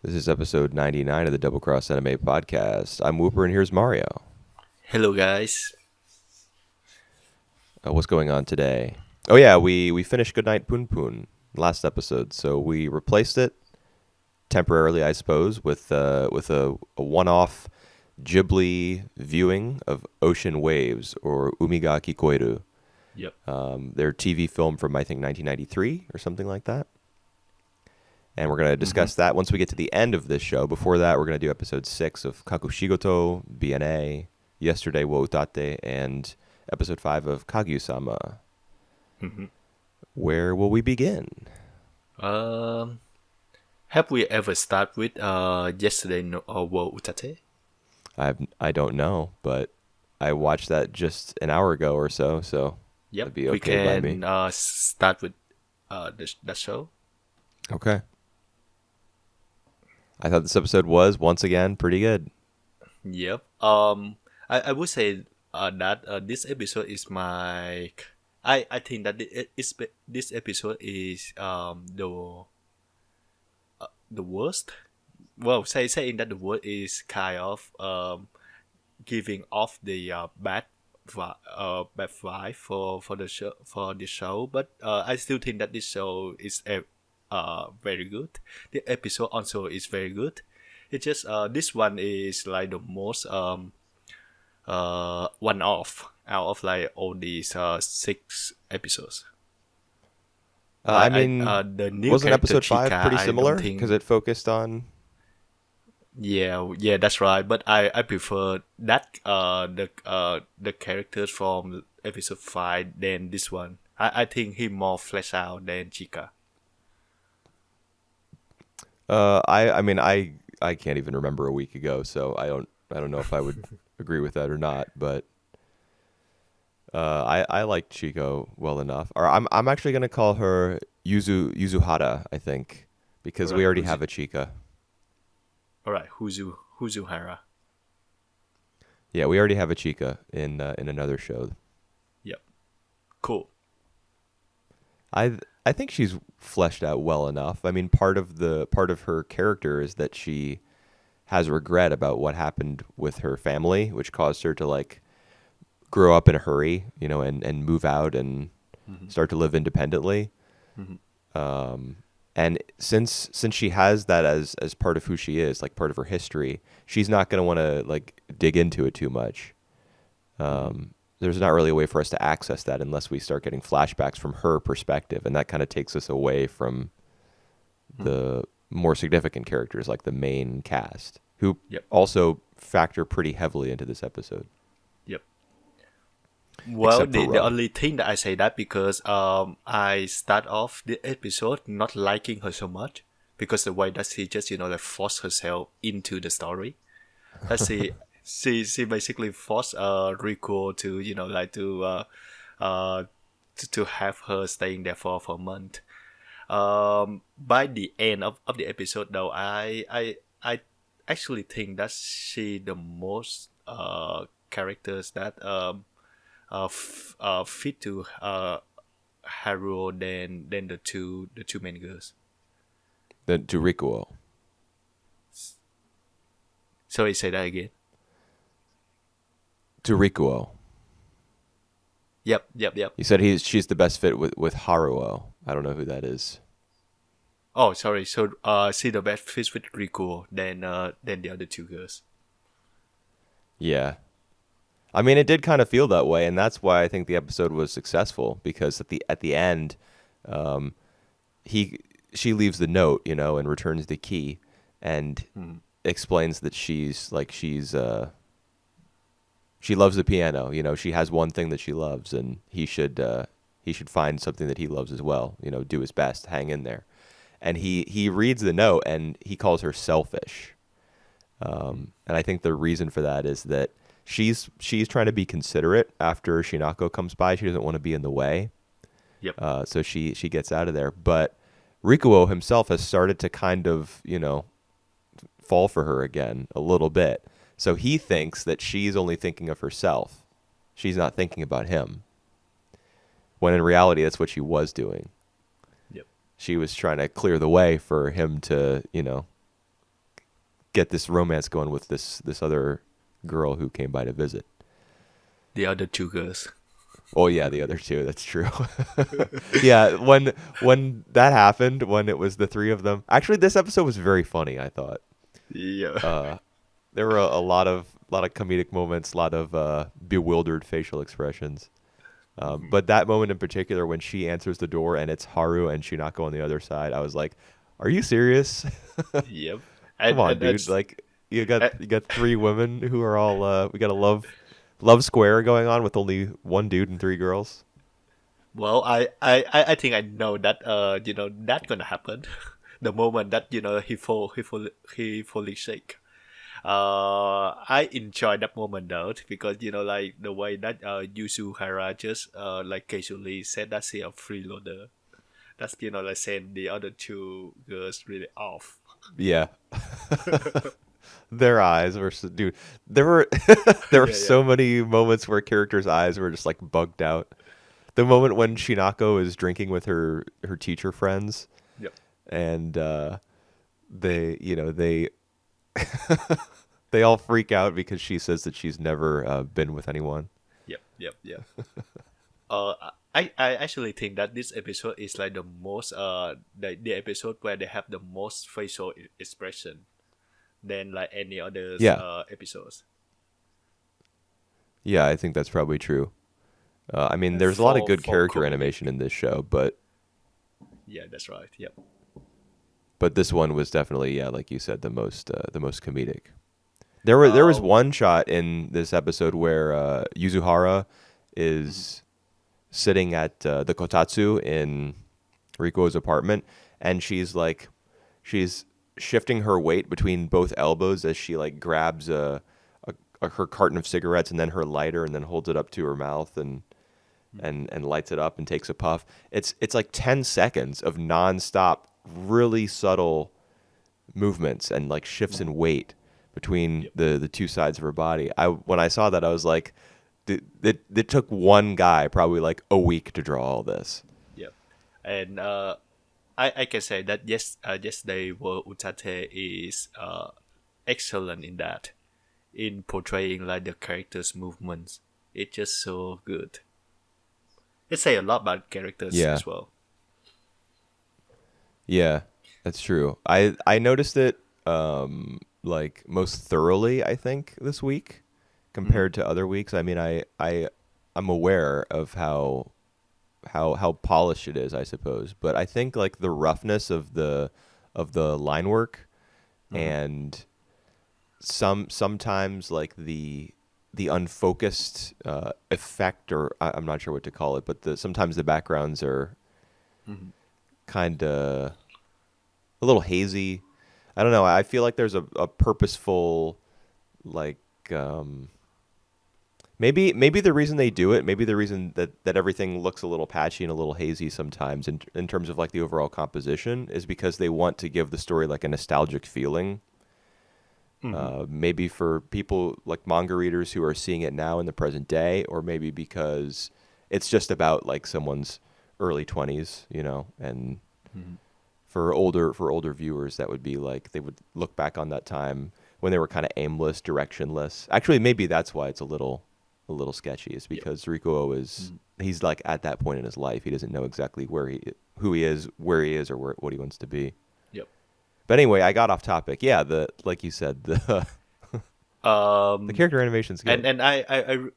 This is episode 99 of the Double Cross Anime Podcast. I'm Whooper, and here's Mario. Hello, guys. What's going on today? Oh yeah, we finished Goodnight Poon Poon last episode, so we replaced it temporarily, I suppose, with a one-off Ghibli viewing of Ocean Waves, or Umiga Kikoeru. Yep. Their TV film from, I think, 1993 or something like that. And we're going to discuss that once we get to the end of this show. Before that, we're going to do episode 6 of Kakushigoto, BNA, Yesterday wo Utate, and episode 5 of Kaguya-sama. Mm-hmm. Where will we begin? Have we ever start with yesterday wo Utate? I don't know, but I watched that just an hour ago or so, Yep. that'd be We okay by me. can start with that show. Okay. I thought this episode was, once again, pretty good. Yep. I would say that this episode is my. I think that this episode is the worst. Well, saying that the word is kind of giving off the bad vibe for the show, but I still think that this show is very good. The episode also is very good. It's just this one is like the most one off out of like all these 6 episodes. I mean, the new wasn't character episode 5 Chika, pretty I don't similar? think- Because it focused on... Yeah, that's right. But I prefer that the characters from episode 5 than this one. I think he more fleshed out than Chika. I can't even remember a week ago, so I don't know if I would agree with that or not. But I like Chico well enough. Or I'm actually gonna call her Yuzuhara, I think, because we Right, already have a Chica. All right, Huzuhara. Yeah, we already have a Chica in another show. Yep. Cool. I think she's fleshed out well enough. I mean, part of her character is that she has regret about what happened with her family, which caused her to like grow up in a hurry, and move out and start to live independently. And since she has that as part of who she is, like part of her history, she's not going to want to like dig into it too much. There's not really a way for us to access that unless we start getting flashbacks from her perspective, and that kind of takes us away from the more significant characters like the main cast, who Yep. also factor pretty heavily into this episode. Yep. Well, Except for the Ro. only thing that I say that because I start off the episode not liking her so much because the way that she just like force herself into the story. That she basically forced Rico to like to have her staying there for a month. By the end of the episode though, I actually think that she the most characters that fit to Haruo than the two main girls. Then to Rikuo. Sorry, say that again. To Rikuo. Yep. You said she's the best fit with Haruo. I don't know who that is. Oh, sorry. So, see the best fit with Rico than the other 2 girls. Yeah. I mean, it did kind of feel that way, and that's why I think the episode was successful, because at the end, she leaves the note, and returns the key, and explains that she loves the piano. She has one thing that she loves, and he should find something that he loves as well. Do his best, hang in there. And he reads the note, and he calls her selfish. And I think the reason for that is that she's trying to be considerate after Shinako comes by. She doesn't want to be in the way. Yep. So she gets out of there. But Rikuo himself has started to kind of, fall for her again a little bit. So he thinks that she's only thinking of herself. She's not thinking about him. When in reality, that's what she was doing. Yep. She was trying to clear the way for him to, get this romance going with this other girl who came by to visit. The other two girls. Oh yeah, the other two. That's true. Yeah, when that happened, when it was the three of them. Actually, this episode was very funny. I thought Yeah. there were a lot of comedic moments, a lot of bewildered facial expressions. But that moment in particular, when she answers the door and it's Haru and Shinako on the other side, I was like, "Are you serious? Yep. Come on, And dude! that's Like uh, you got three women who are all we got a love square going on with only one dude and three girls." well, I think I know that that gonna happen. The moment that he fully shake. I enjoy that moment though because like the way that Yuzuhara just like casually said that she a freeloader. That's like saying the other two girls really off. Yeah. Their eyes were dude. There were there were Yeah, yeah, so many moments where characters' eyes were just like bugged out. The moment when Shinako is drinking with her teacher friends, yep, and they they they all freak out because she says that she's never been with anyone. yep. Uh, I actually think that this episode is like the most the episode where they have the most facial expression than like any others Yeah, episodes. yeah, I think that's probably true. I mean, And there's a lot of for good character comedic, animation in this show, but yeah, that's right. Yep. this one was definitely, yeah, like you said, the most comedic. There was Uh, one shot in this episode where Yuzuhara is sitting at the kotatsu in Riko's apartment, and she's shifting her weight between both elbows as she like grabs her carton of cigarettes and then her lighter and then holds it up to her mouth and lights it up and takes a puff. It's like 10 seconds of nonstop, really subtle movements and like shifts in weight between yep. the two sides of her body. When I saw that, I was like, it took one guy probably like a week to draw all this. Yep. And I can say that yesterday World Utate is excellent in that, in portraying like the characters' movements. It's just so good. It say a lot about characters Yeah, as well. yeah, that's true. I noticed it like most thoroughly, I think, this week Hmm. compared to other weeks. I mean, I'm aware of how polished it is, I suppose, but I think like the roughness of the line work Hmm. and sometimes like the unfocused effect, or I'm not sure what to call it, but sometimes the backgrounds are Hmm. kind of a little hazy. I don't know. I feel like there's a purposeful like maybe the reason they do it, maybe the reason that everything looks a little patchy and a little hazy sometimes in terms of like the overall composition is because they want to give the story like a nostalgic feeling. Hmm. Maybe for people like manga readers who are seeing it now in the present day, or maybe because it's just about like someone's early 20s, and Hmm. for older viewers that would be like they would look back on that time when they were kind of aimless, directionless. Actually, maybe that's why it's a little sketchy, is Yep. because Rikuo is Hmm. he's like at that point in his life, he doesn't know exactly who he is, where he is, or what he wants to be. Yep. But anyway, I got off topic. Yeah, the like you said, the Um, character animation's good. and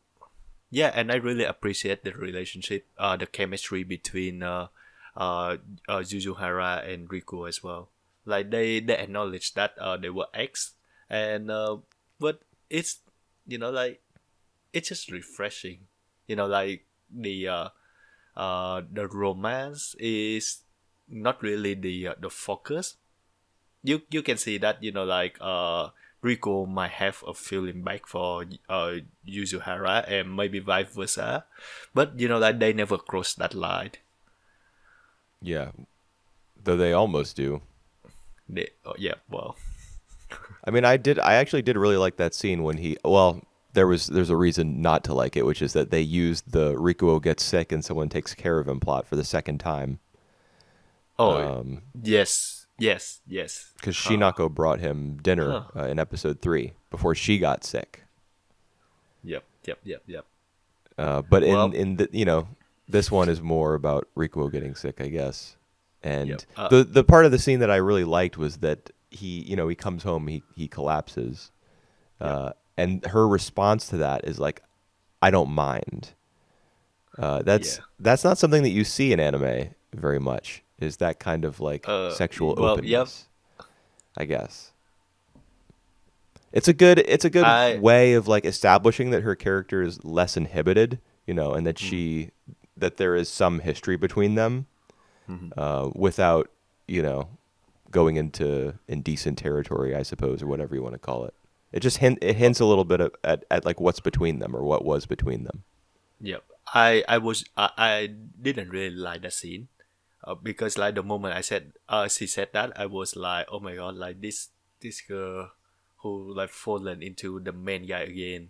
yeah, and I really appreciate the relationship, the chemistry between Jujuhara and Riku as well. Like they acknowledge that they were ex, and but it's like it's just refreshing. Like the romance is not really the focus. You can see that like Rico might have a feeling back for Yuzuhara and maybe vice versa, but like they never cross that line. Yeah, though they almost do. Yeah, well, I mean, I actually did really like that scene when there's a reason not to like it, which is that they used the Rikuo gets sick and someone takes care of him plot for the second time. oh Um, yes, Yes, yes. because Huh. Shinako brought him dinner Huh. in episode 3 before she got sick. Yep, yep, yep, yep. But in Well, in the this one is more about Rikuo getting sick, I guess. yep. And the part of the scene that I really liked was that he comes home, he collapses, Yep. and her response to that is like, I don't mind. That's Yeah. that's not something that you see in anime very much. Is that kind of like sexual Well, yep. openness? I guess it's a good I. way of like establishing that her character is less inhibited, and that Mhm, that there is some history between them, mhm. without you know going into indecent territory, I suppose, or whatever you want to call it. It Well, hints a little bit at like what's between them or what was between them. yep. I didn't really like that scene. Because like the moment she said that, I was like, oh my god, like this girl who like fallen into the main guy again.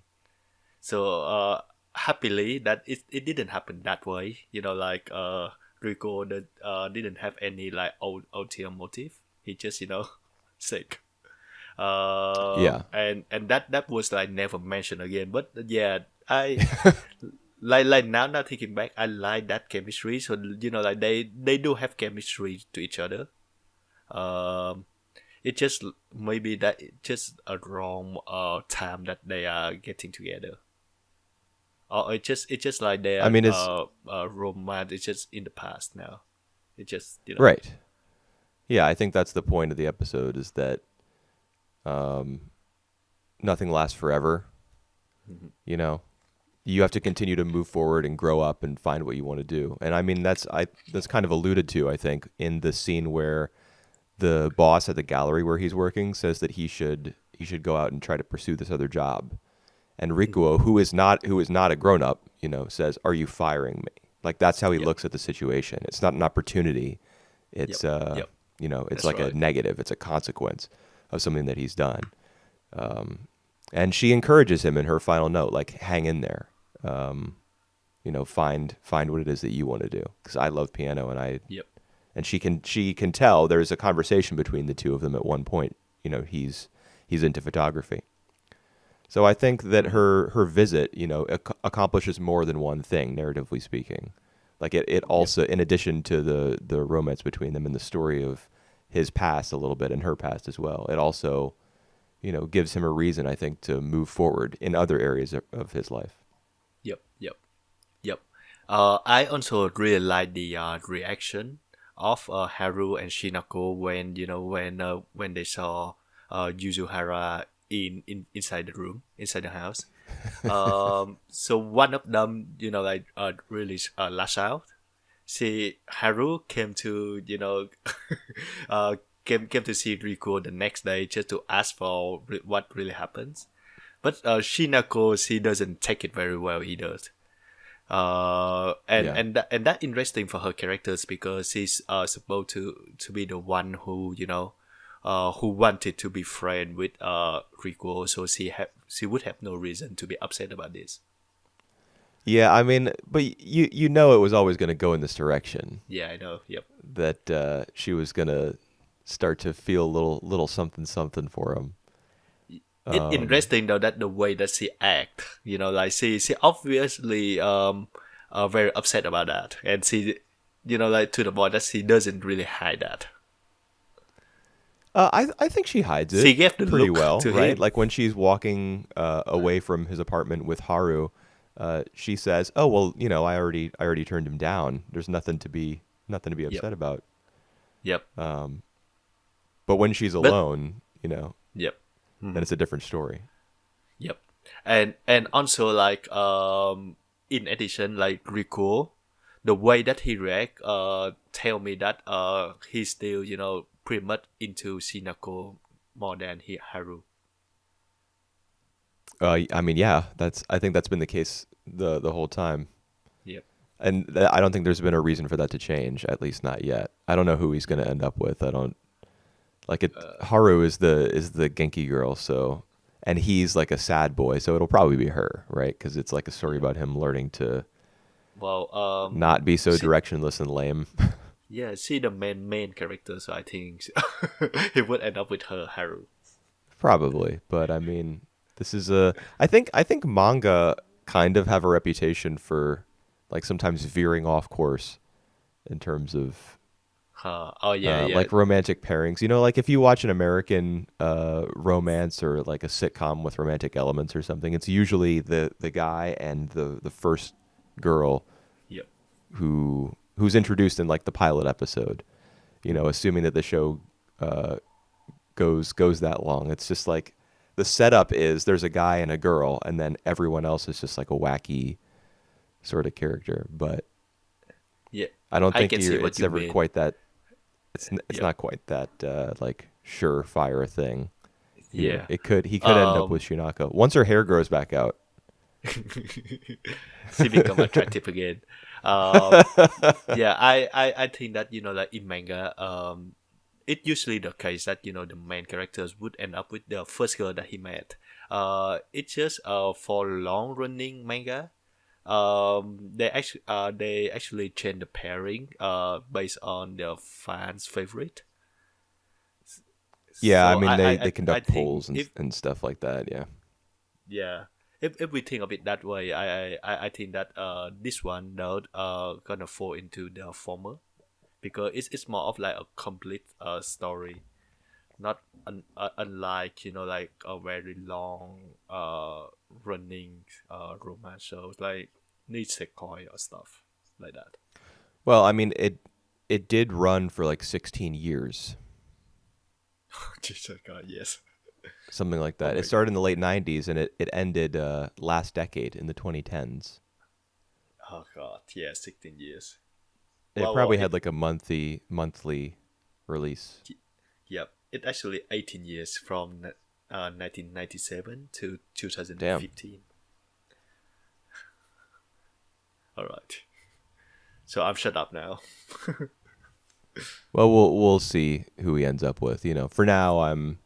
So happily that it didn't happen that way. Like Rico didn't have any like ulterior motive. He just sick. Yeah, And that was like never mentioned again. But yeah, I like now thinking back, I like that chemistry. So like they do have chemistry to each other. Um, it just maybe that it just a wrong time that they are getting together, or it just like I their mean, it's romance is just in the past now. It just right. Yeah, I think that's the point of the episode is that um, nothing lasts forever. Mhm. You know, you have to continue to move forward and grow up and find what you want to do. And I mean, that's kind of alluded to, I think, in the scene where the boss at the gallery where he's working says that he should go out and try to pursue this other job. And Mhm. Rikuo, who is not a grown up, says, "Are you firing me?" Like that's how he Yep. looks at the situation. It's not an opportunity. Yep. It's Yep. it's That's like a right. negative. It's a consequence of something that he's done. And she encourages him in her final note, like, hang in there. Um, find what it is that you want to do. Because I love piano, Yep. and she can tell there's a conversation between the two of them at one point. He's into photography. So I think that Hmm. her visit, accomplishes more than one thing, narratively speaking. Like it Yep. also, in addition to the romance between them and the story of his past a little bit and her past as well, it also, gives him a reason, I think, to move forward in other areas of his life. Yep. Yep. Yep. I also really like the reaction of Haru and Shinako when when they saw Yuzuhara inside the room, inside the house. So one of them, like really lash out. See, Haru came to uh, came to see Rico the next day just to ask for what really happens. But Shinako, she doesn't take it very well either. And Yeah. that interesting for her characters because she's supposed to be the one who who wanted to be friend with Rico, so she would have no reason to be upset about this. Yeah, I mean, but it was always going to go in this direction, Yeah, I know. Yep. that she was going to start to feel a little something something for him. It's interesting though that the way that she act, like she obviously very upset about that, and she, like to the point that she doesn't really hide that. I think she hides She it gave the pretty look well, to right? him. Like when she's walking away from his apartment with Haru, she says, "Oh well, I already turned him down. There's nothing to be Yep. upset about." Yep. But when she's But alone, yep. then Hmm. it's a different story. Yep. And also like in addition, like Rico, the way that he react tell me that he's still pretty much into Shinako more than Haru. I mean, yeah, I think that's been the case the whole time, Yep. and I don't think there's been a reason for that to change. At least not yet. I don't know who he's going to end up with. I don't like it. Haru is the Genki girl, so and he's like a sad boy, so it'll probably be her, right? Because it's like a story Yep. about him learning to Well, not be so see, directionless and lame. Yeah, she the main character, so I think he would end up with her Haru. Probably, but I mean, this is a. I think manga kind of have a reputation for like sometimes veering off course in terms of Oh yeah, yeah, like romantic pairings. You know, like if you watch an American romance or like a sitcom with romantic elements or something, it's usually the guy and the first girl yep, who's introduced in like the pilot episode. You know, assuming that the show uh, goes that long. It's just like the setup is there's a guy and a girl, and then everyone else is just like a wacky sort of character. But yeah. I don't I think can see what it's you ever mean. quite that. It's Yep, not quite that like surefire thing here. yeah. It could he could end up with Um, Shinako once her hair grows back out. she become attractive again. Um, yeah, I think that like in manga, it's usually the case that the main characters would end up with the first girl that he met. It's just for long running manga. They actually change the pairing based on their fans' favorite. Yeah, I So mean I I, they I, I conduct think polls if and stuff like that. Yeah. yeah, if we think of it that way, I think that this one now gonna fall into the former, because it's more of like a complete story, not unlike like a very long running romance shows like Nisekoi or stuff like that. Well, I mean it did run for like 16 years, Nisekoi, yes. something like Oh that. It my started god. in the late 90s and it ended last decade in the 2010s. Oh god. Yeah, 16 years. It Well, probably had it like a monthly release. yep. It actually 18 years from 1997 to Damn. 2015. All right. So I'm shut up now. Well, we'll see who he ends up with. You know, for now, I'm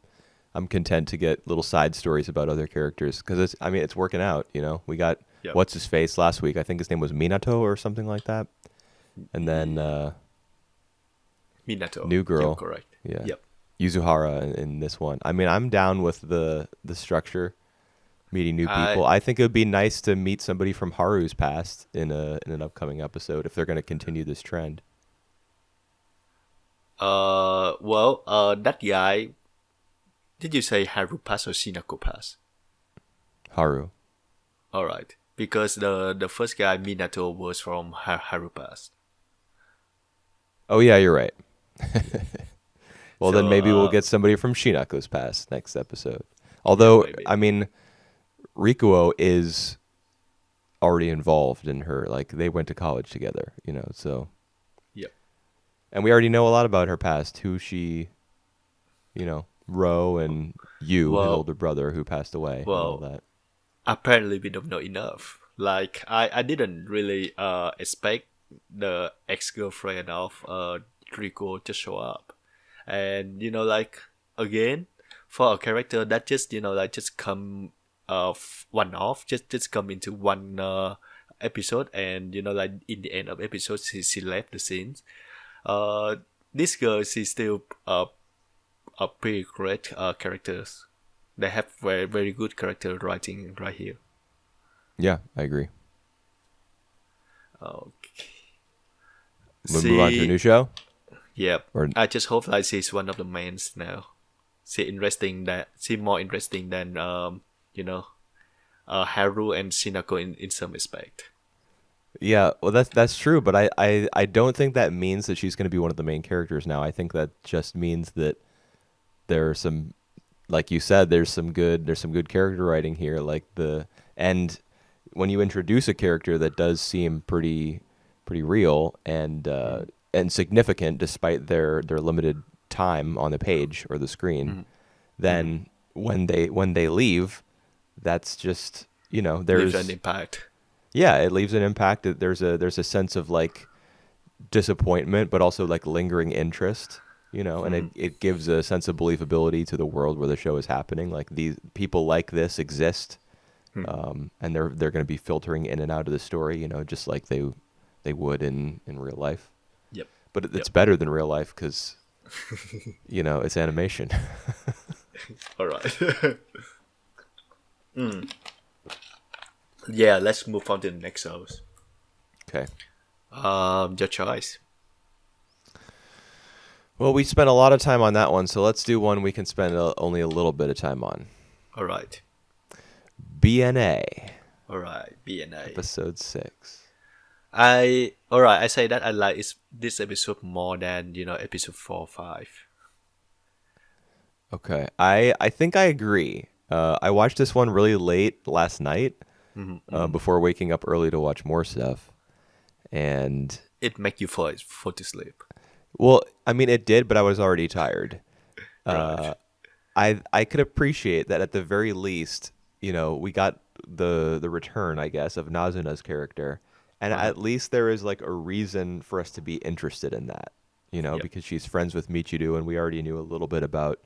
content to get little side stories about other characters because I mean it's working out. You know, we got Yep. what's his face last week. I think his name was Minato or something like that. And then Minato. new You're girl, correct. yeah, Yep. Yuzuhara in this one. I mean, I'm down with the structure, meeting new I people. I think it would be nice to meet somebody from Haru's past in an upcoming episode if they're going to continue this trend. that guy, did you say Haru Pass or Shinako Pass? Haru. All right. Because the first guy Minato was from Haru Pass. Oh yeah, you're right. Well, then So maybe we'll get somebody from Shinako's past next episode. yeah, Although, maybe. I mean, Rikuo is already involved in her. Like, they went to college together, you know, so. Yep. And we already know a lot about her past, who she, you know, Ro and Yu, his Well, older brother who passed away and all well, that. apparently we don't know enough. Like I didn't really expect the ex-girlfriend of Rico to show up. And like again, for a character that just like just come one off, just come into one episode, and like in the end of episode she left the scenes. Uh this girl, she's still a pretty great characters. They have very very good character writing right here. Yeah, I agree. Okay. We'll move on to a She, new show? yep. Or I just hope like she's one of the mains now. She more interesting than Haru and Shinako in some aspect. Yeah, well that's true, but I don't think that means that she's going to be one of the main characters now. I think that just means that there are some, like you said, there's some good character writing here. And when you introduce a character that does seem pretty real and significant despite their limited time on the page or the screen, Mm-hmm. then when they leave, that's just Leave an there's impact. yeah, it leaves an impact. There's a sense of like disappointment, but also like lingering interest, and Mm-hmm. it gives a sense of believability to the world where the show is happening. Like these people like this exist, and they're going to be filtering in and out of the story, just like they would in real life. Yep. but it's Yep. better than real life because it's animation. All right. Yeah, let's move on to the next shows. Okay. Your choice. Well, we spent a lot of time on that one, so let's do one we can spend only a little bit of time on. All right. BNA, All right. BNA. episode 6. I say that I like this episode more than episode 4, 5. Okay. I think I agree. I watched this one really late last night before waking up early to watch more stuff. And, It make you fall to sleep. well, I mean, it did, but I was already tired. Right. I could appreciate that at the very least, we got the return, I guess, of Nazuna's character. And at least there is like a reason for us to be interested in that, Yep. because she's friends with Michiru and we already knew a little bit about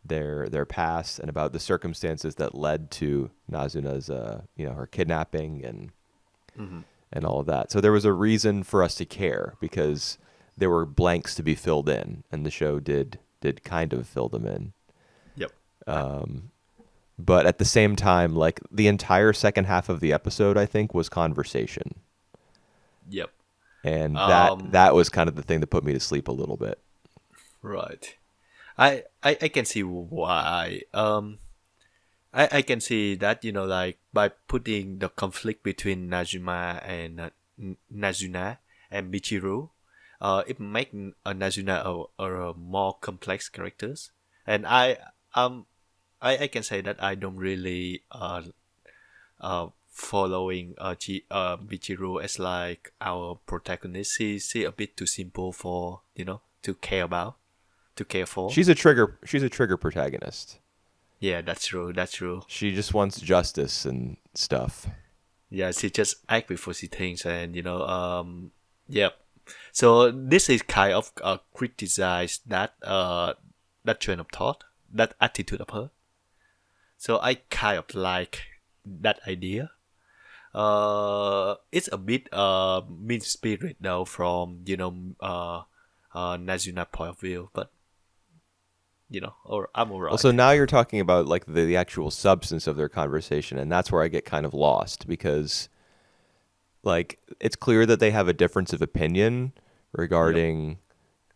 their past and about the circumstances that led to Nazuna's her kidnapping and all of that. So there was a reason for us to care because there were blanks to be filled in, and the show did kind of fill them in. Yep. But at the same time, like the entire second half of the episode, I think, was conversation, Yep. and Um, that was kind of the thing that put me to sleep a little bit. Right. I can see why. I can see that like by putting the conflict between Najima and Nazuna and Michiru, it make Nazuna a more complex characters, and I can say that I don't really following Michiru as like our protagonist. She a bit too simple for to care about, to care for. She's a trigger protagonist. Yeah, that's true. That's true. She just wants justice and stuff. Yeah, she just act before she thinks, and yep. So this is kind of criticize that train of thought, that attitude of her. So I kind of like that idea. It's a bit mean spirit though from Nazuna point of view, but or I'm alright. Well, so now you're talking about like the actual substance of their conversation, and that's where I get kind of lost because, like, it's clear that they have a difference of opinion regarding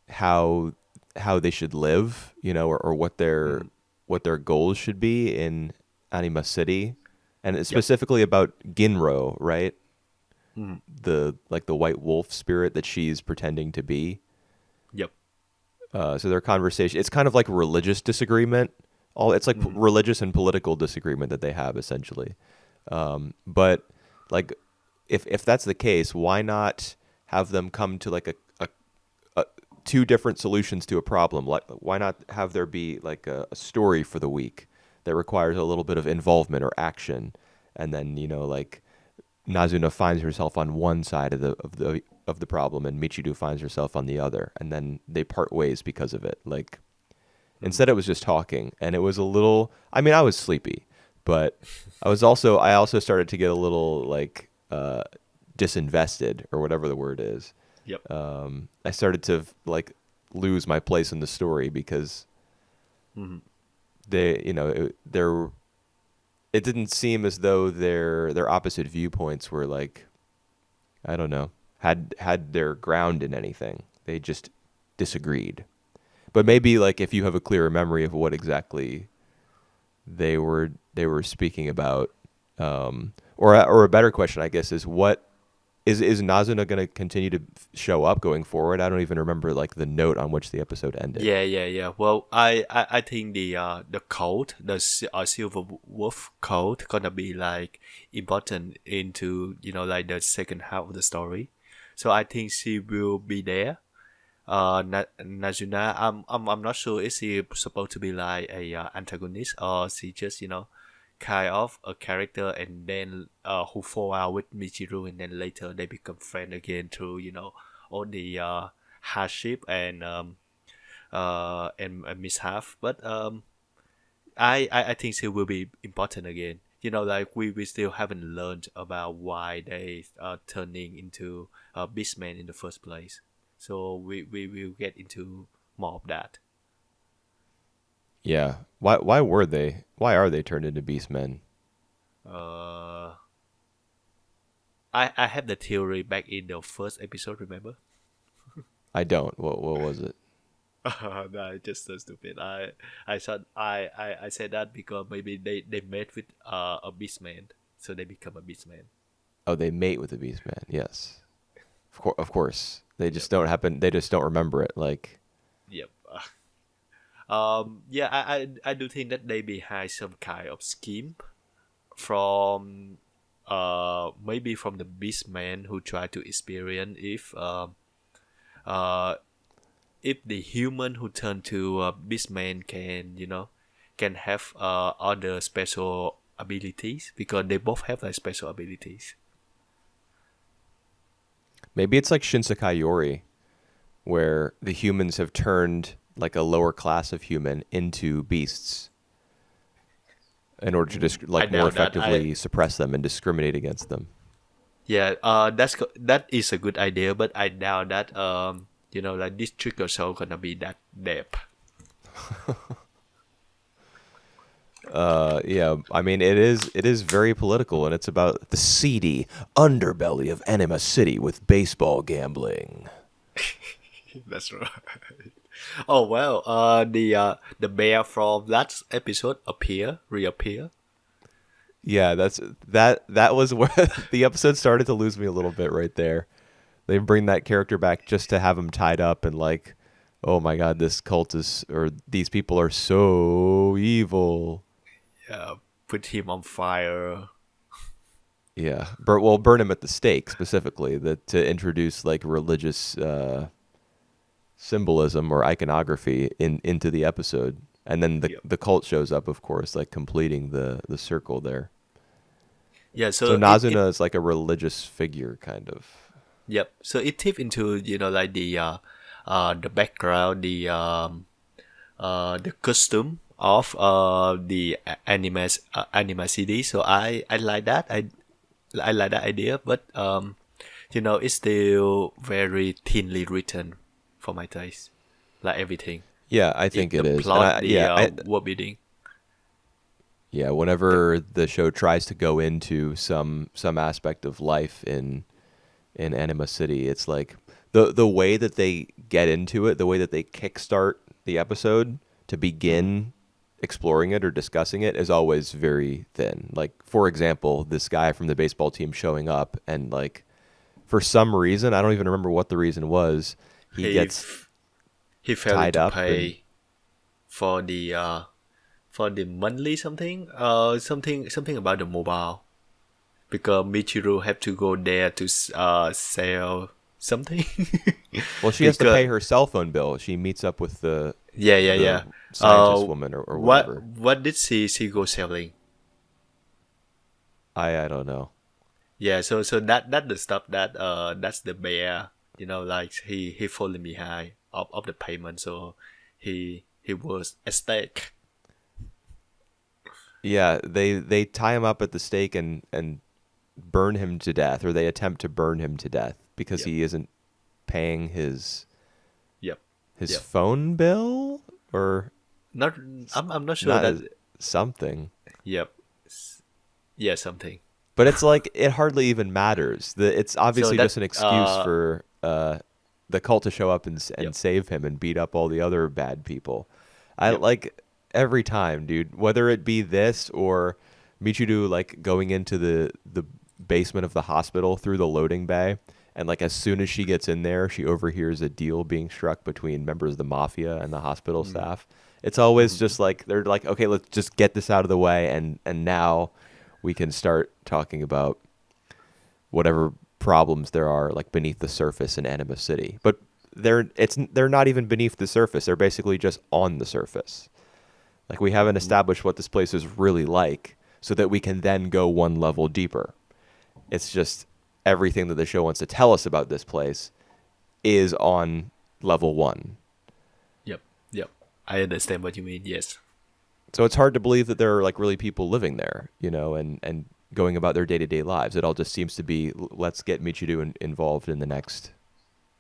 how they should live, or what their goals should be in Anima City, and it's specifically about Ginro, right? The white wolf spirit that she's pretending to be. Yep. So their conversation, it's kind of like religious disagreement. It's like religious and political disagreement that they have essentially. But like, if that's the case, why not have them come to like a two different solutions to a problem? Like, why not have there be like a story for the week that requires a little bit of involvement or action, and then like Nazuna finds herself on one side of the problem, and Michiru finds herself on the other, and then they part ways because of it. Like, instead, it was just talking, and it was a little. I mean, I was sleepy, but I also started to get a little like disinvested or whatever the word is. Yep. I started to like lose my place in the story because it didn't seem as though their opposite viewpoints were like, I don't know, had their ground in anything. They just disagreed. But maybe like if you have a clearer memory of what exactly they were speaking about, or a better question, I guess, is what is Nazuna going to continue to show up going forward? I don't even remember like the note on which the episode ended. Yeah. Well, I think the code, the silver wolf code, gonna be like important into like the second half of the story. So I think she will be there. Nazuna, I'm not sure is she supposed to be like a antagonist, or she just kind of a character, and then who fall out with Michiru, and then later they become friends again through all the hardship and mishap. But I think she will be important again. Like we still haven't learned about why they are turning into beastmen in the first place. So we will get into more of that. Yeah. Why are they turned into beastmen? Uh, I have the theory back in the first episode. Remember? I don't. What was it? No, it's just so stupid. I thought I said that because maybe they met with a beastman, so they become a beastman. Oh, they mate with the beastman. Yes. Of course. They Yep. just don't happen. They just don't remember it. Like, Yep. Yeah, I do think that they behind some kind of scheme from maybe from the beastman who try to experience uh if the human who turn to beastman can can have other special abilities because they both have like special abilities. maybe it's like Shinsekai Yori, where the humans have turned like a lower class of human into beasts in order to I like more doubt that. effectively suppress them and discriminate against them. Yeah, that is a good idea, but I doubt that like this trigger show gonna be that depth. Yeah, I mean it is very political, and it's about the seedy underbelly of Anima City with baseball gambling. That's right. Oh well, the bear from last episode reappear. Yeah, that was where the episode started to lose me a little bit right there. They bring that character back just to have him tied up and like, oh my god, this cult is or these people are so evil. Put him on fire. Yeah, burn him at the stake specifically that to introduce like religious symbolism or iconography into the episode, and then the Yep. the cult shows up, of course, like completing the circle there. Yeah, So so it Nazuna is like a religious figure, kind of. yep. So it tip into like the background, the costume of the anime CD. So I like that. I like that idea, but it's still very thinly written for my taste. Like everything, Yeah, I think the it is, and plot, I the yeah I world building. yeah. The, Whenever the show tries to go into some aspect of life in Anima City, it's like the way that they get into it, the way that they kickstart the episode to begin exploring it or discussing it is always very thin. Like for example, this guy from the baseball team showing up and like for some reason, I don't even remember what the reason was, he he gets f- he failed tied to up and pay for the monthly something about the mobile because Michiru have to go there to sell something well, she has to because pay her cell phone bill. She meets up with yeah. the scientist woman or What whatever. did she go selling? I don't know. Yeah, so that the stuff that that's the bear. Like he falling behind of the payment, so he was at stake. Yeah, they tie him up at the stake and burn him to death, or they attempt to burn him to death because Yep, he isn't paying yep, his yep. phone bill or Not I'm not sure not that. something. Yep, yeah, something. But it's like it hardly even matters. It's So obviously that just an excuse for the cult to show up yep. and save him and beat up all the other bad people. I Yep. like every time, dude. Whether it be this or Michiru like going into the basement of the hospital through the loading bay, and like as soon as she gets in there, she overhears a deal being struck between members of the mafia and the hospital staff. It's always just like they're like, okay, let's just get this out of the way, and now we can start talking about whatever problems there are like beneath the surface in Anima City. But they're not even beneath the surface. They're basically just on the surface. Like we haven't established what this place is really like so that we can then go one level deeper. It's just everything that the show wants to tell us about this place is on level 1. Yep. Yep. I understand what you mean. Yes. So it's hard to believe that there are like really people living there, and going about their day-to-day lives. It all just seems to be let's get Michiru involved in the next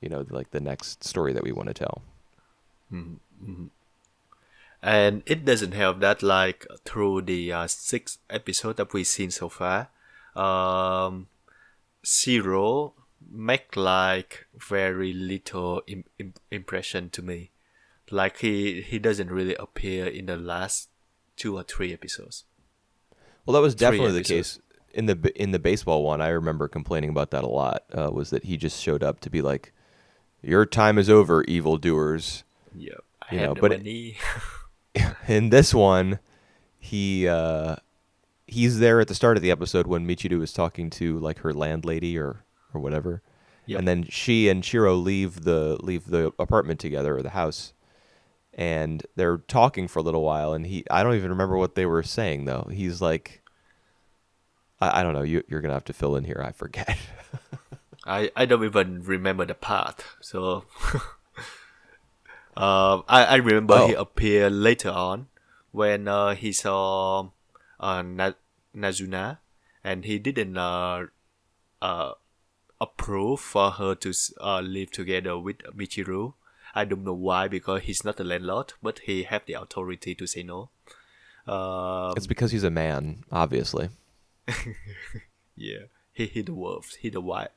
like the next story that we want to tell. And it doesn't help that like through the 6 episodes that we've seen so far, um, Zero make like very little impression to me. Like he doesn't really appear in the last 2 or 3 episodes. Well, that was Three definitely the episodes. case in the baseball one. I remember complaining about that a lot. Was that he just showed up to be like, "Your time is over, evildoers." Yeah, I have the But money. in this one, he he's there at the start of the episode when Michiru is talking to like her landlady or whatever, Yep. and then she and Shiro leave the apartment together or the house, and they're talking for a little while, and I don't even remember what they were saying though. He's like, I don't know. You're gonna have to fill in here. I forget. I don't even remember the part. So I remember he Oh, appeared later on when he saw Nazuna, and he didn't uh, approve for her to live together with Michiru. I don't know why, because he's not the landlord, but he have the authority to say no. it's because he's a man, obviously. Yeah, he the wolf. He the white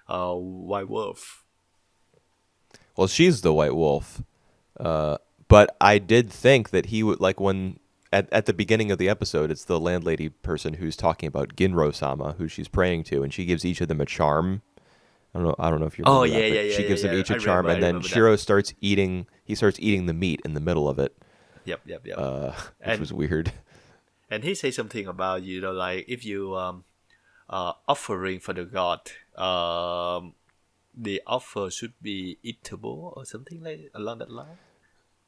wolf. Well, she's the white wolf. But I did think that he would like when at the beginning of the episode, it's the landlady person who's talking about Ginro-sama, who she's praying to, and she gives each of them a charm. I don't know if you Oh remember yeah, that, yeah, but yeah, she yeah, gives them yeah. each a charm, I and then remember that. Shiro starts eating. He starts eating the meat in the middle of it, Yep, yep, yep. which And was weird. and he say something about like if you offering for the god, the offer should be eatable or something like along that line.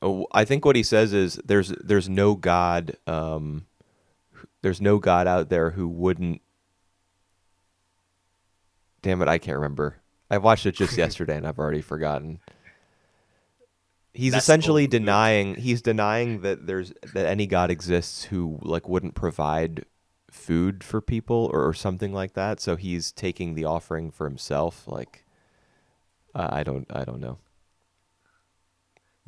Oh, I think what he says is there's no god there's no god out there who wouldn't. Damn it, I can't remember. I watched it just yesterday and I've already forgotten. He's That's essentially all good. denying that any god exists who like wouldn't provide food for people or something like that. So he's taking the offering for himself. Like I don't know.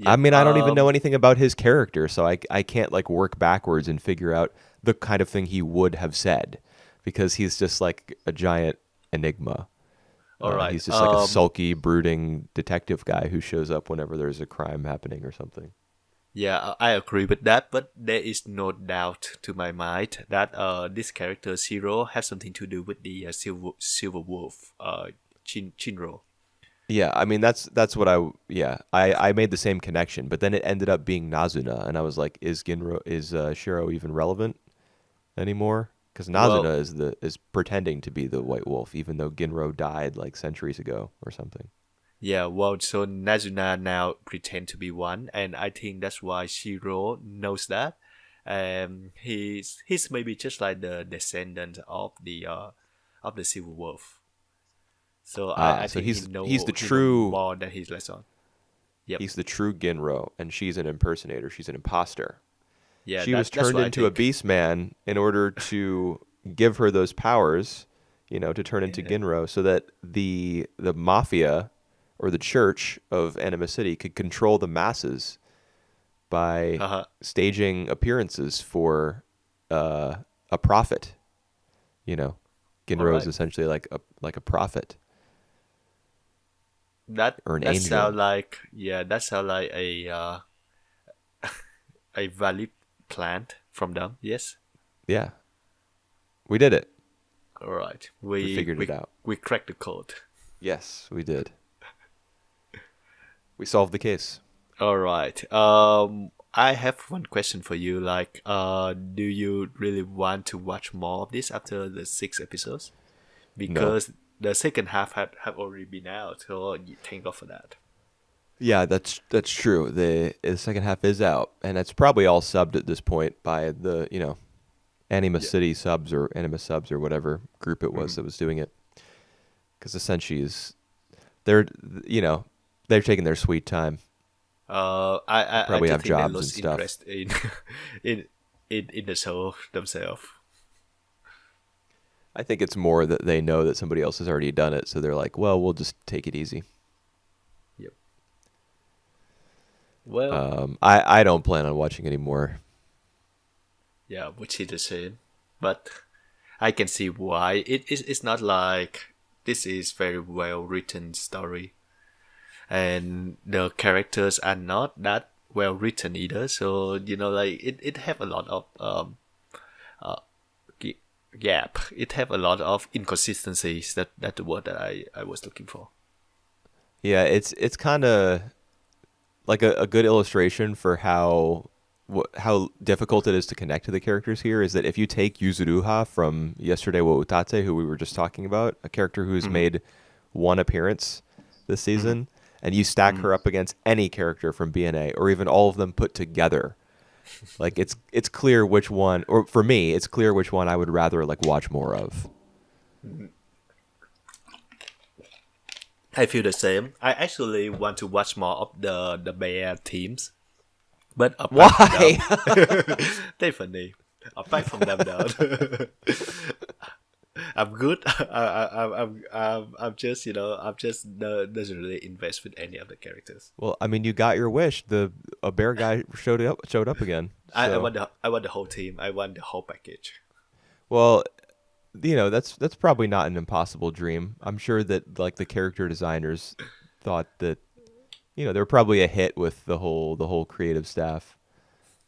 I Yep. mean, I don't even know anything about his character, so I can't like work backwards and figure out the kind of thing he would have said because he's just like a giant enigma. All right. He's just like a sulky, brooding detective guy who shows up whenever there's a crime happening or something. Yeah, I agree with that, but there is no doubt to my mind that this character Zero has something to do with the silver wolf, Chinro. Yeah, I mean that's what I made the same connection, but then it ended up being Nazuna, and I was like, is Shiro even relevant anymore? Because Well, Nazuna is pretending to be the White Wolf, even though Ginro died like centuries ago or something. yeah, well, so Nazuna now pretend to be one, and I think that's why Shiro knows that. He's maybe just like the descendant of the silver wolf. So Ah, I so think he's the he know true more than his lesson. Yep. he's the true Ginro, and she's an impersonator. She's an imposter. Yeah, She was that's turned what I into a think. beast man in order to give her those powers, to turn into Yeah. Ginro, so that the mafia or the church of Anima City could control the masses by Uh-huh. staging appearances for a prophet. You know, All Ginro is right. essentially like a prophet or an That angel. sound like a valid plan from them. Yes. Yeah, we did it. All right. We figured it out. We cracked the code. Yes, we did. We solved the case. All right. I have one question for you. Like, do you really want to watch more of this after the 6 episodes? No. Because the second half have already been out, so thank God for that. Yeah, that's true. The second half is out, and it's probably all subbed at this point by the Anima Yeah. City subs or Anima subs or whatever group it was Mhm. that was doing it. Because essentially, they're you know they're taking their sweet time. I Probably just have think they jobs and lost stuff. interest in in in the show themselves. I think it's more that they know that somebody else has already done it, so they're like, well, we'll just take it easy. Well, I don't plan on watching anymore. yeah, which is the same, but I can see why. It's not like this is very well written story, and the characters are not that well written either. So like it have a lot of g- gap. It have a lot of inconsistencies. That the word that I was looking for. Yeah, it's kind of like a good illustration for how difficult it is to connect to the characters here is that if you take Yuzuruha from Yesterday wa Utate, who we were just talking about, a character who's Mm-hmm. made one appearance this Mm-hmm. season, and you stack Mm-hmm. her up against any character from BNA or even all of them put together, like it's clear which one, or for me, it's clear which one I would rather like watch more of. I feel the same. I actually want to watch more of the bear teams, but apart from Why? them, definitely. Apart from them, though, I'm good. I'm just I'm just doesn't really invest with any of the characters. Well, I mean, you got your wish. The a bear guy showed up again. I So, want the whole team. I want the whole package. well, that's probably not an impossible dream. I'm sure that like the character designers thought that they're probably a hit with the whole creative staff,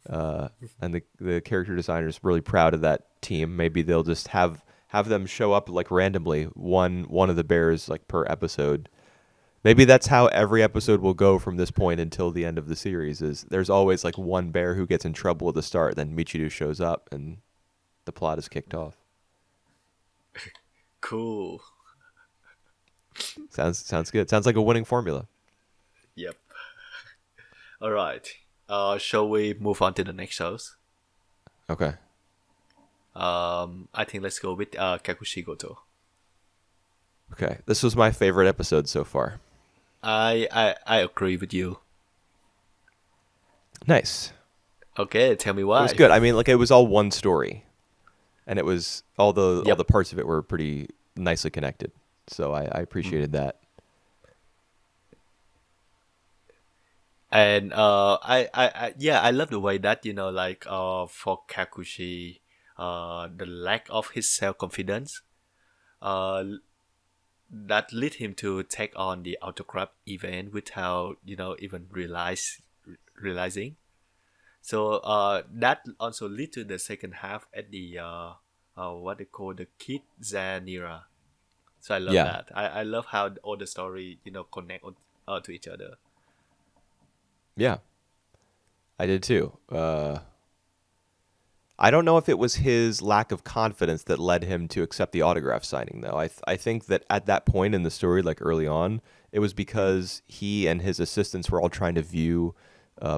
and the character designers really proud of that team. Maybe they'll just have them show up like randomly one of the bears like per episode. Maybe that's how every episode will go from this point until the end of the series. Is there's always like one bear who gets in trouble at the start, then Michiru shows up and the plot is kicked off. Cool. Sounds good. Sounds like a winning formula. Yep. All right. Shall we move on to the next shows? Okay. I think let's go with Kakushi Goto. Okay. This was my favorite episode so far. I agree with you. Nice. Okay, tell me It was why. good. I mean, like it was all one story, and it was all the Yep. parts of it were pretty nicely connected. So I appreciated that. And yeah, I love the way that like for Kakushi, the lack of his self confidence, uh, that lead him to take on the autograph event without even realizing. So that also lead to the second half at the what they call the Kid Zanira. So I love Yeah, that. I love how all the story connect to each other. yeah, I did too. I don't know if it was his lack of confidence that led him to accept the autograph signing, though. I think that at that point in the story, like early on, it was because he and his assistants were all trying to view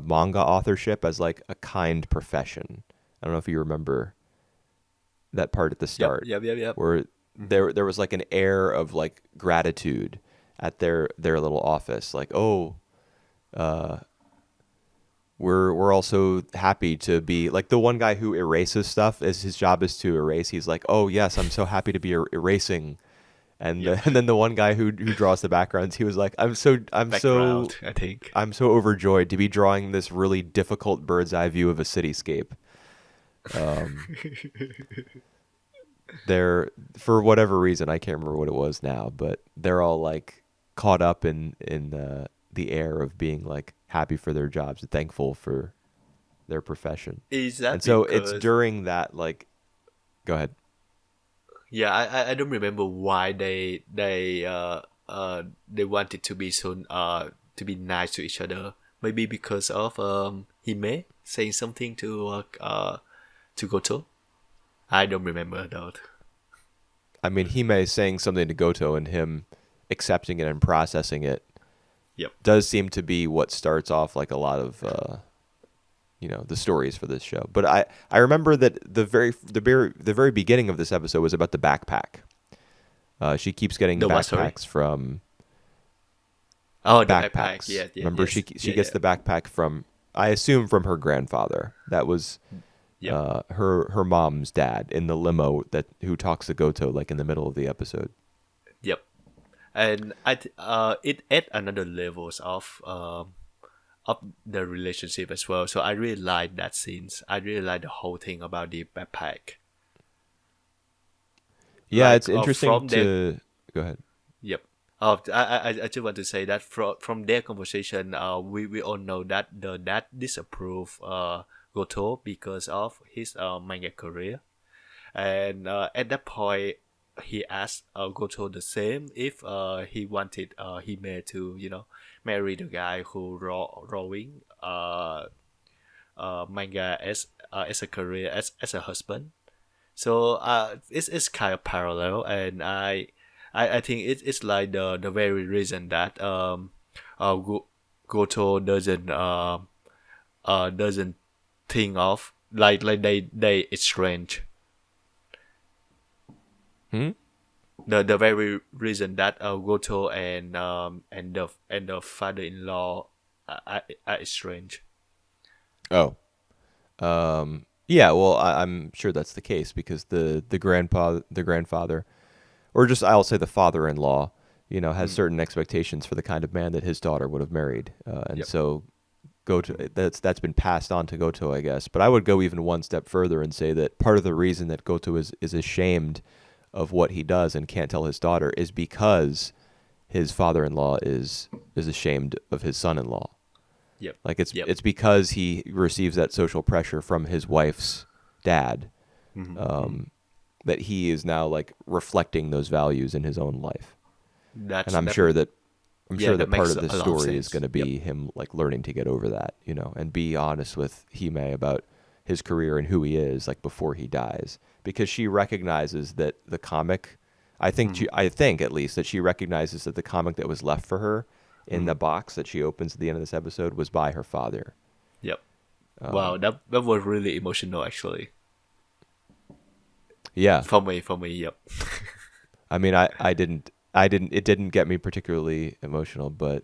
manga authorship as like a kind profession. I don't know if you remember that part at the Yep, start yep, yep, yep. where Mm-hmm. there was like an air of like gratitude at their little office, like we're also happy to be like the one guy who erases stuff as his job is to erase. He's like, oh yes, I'm so happy to be erasing. And Yep. and then the one guy who draws the backgrounds, he was like, Background, I think. I'm so overjoyed to be drawing this really difficult bird's eye view of a cityscape. Um, they're for whatever reason, I can't remember what it was now, but they're all like caught up in the air of being like happy for their jobs and thankful for their profession. Is And that so it's because during that like go ahead. yeah, I don't remember why they wanted to be so to be nice to each other. Maybe because of Hime saying something to Goto. I don't remember though. I mean, Hime saying something to Goto and him accepting it and processing it Yep. does seem to be what starts off like a lot of the stories for this show. But I remember that the very beginning of this episode was about the backpack. She keeps getting The what? Sorry. backpacks from Oh, the backpack. backpacks. Yeah, yeah, Remember, yes, she yeah, gets yeah. the backpack from, I assume, from her grandfather. That was Yep. her mom's dad in the limo that who talks to Goto like in the middle of the episode. Yep. And it add another levels of of the relationship as well. So I really like that scenes. I really like the whole thing about the backpack. Yeah, it's Like interesting from their to go ahead. Yep. I just want to say that from their conversation, we all know that the dad disapprove Goto because of his manga career, and at that point, he asked Goto the same if he wanted Hime to marry the guy who drawing manga as a career as a husband. So it's kind of parallel, and I think it's like the very reason that Goto doesn't think of like they exchange. Hmm? The very reason that Goto and the father-in-law are estranged. Oh. Yeah, well, I'm sure that's the case because the grandfather, or just I'll say the father-in-law, has certain expectations for the kind of man that his daughter would have married, and Yep. so that's been passed on to Goto, I guess. But I would go even one step further and say that part of the reason that Goto is ashamed of what he does and can't tell his daughter is because his father-in-law is ashamed of his son-in-law. Yep. Like it's Yep. it's because he receives that social pressure from his wife's dad, that he is now like reflecting those values in his own life. And That's I'm that. sure that That part makes of the a lot of story is sense. going to be him like learning to get over that, and be honest with Hime about his career and who he is like before he dies, because she recognizes that the comic, I think at least that she recognizes that the comic that was left for her in the box that she opens at the end of this episode was by her father. Yep. Wow, that was really emotional actually. Yeah. For me, yep. I mean, it didn't get me particularly emotional, but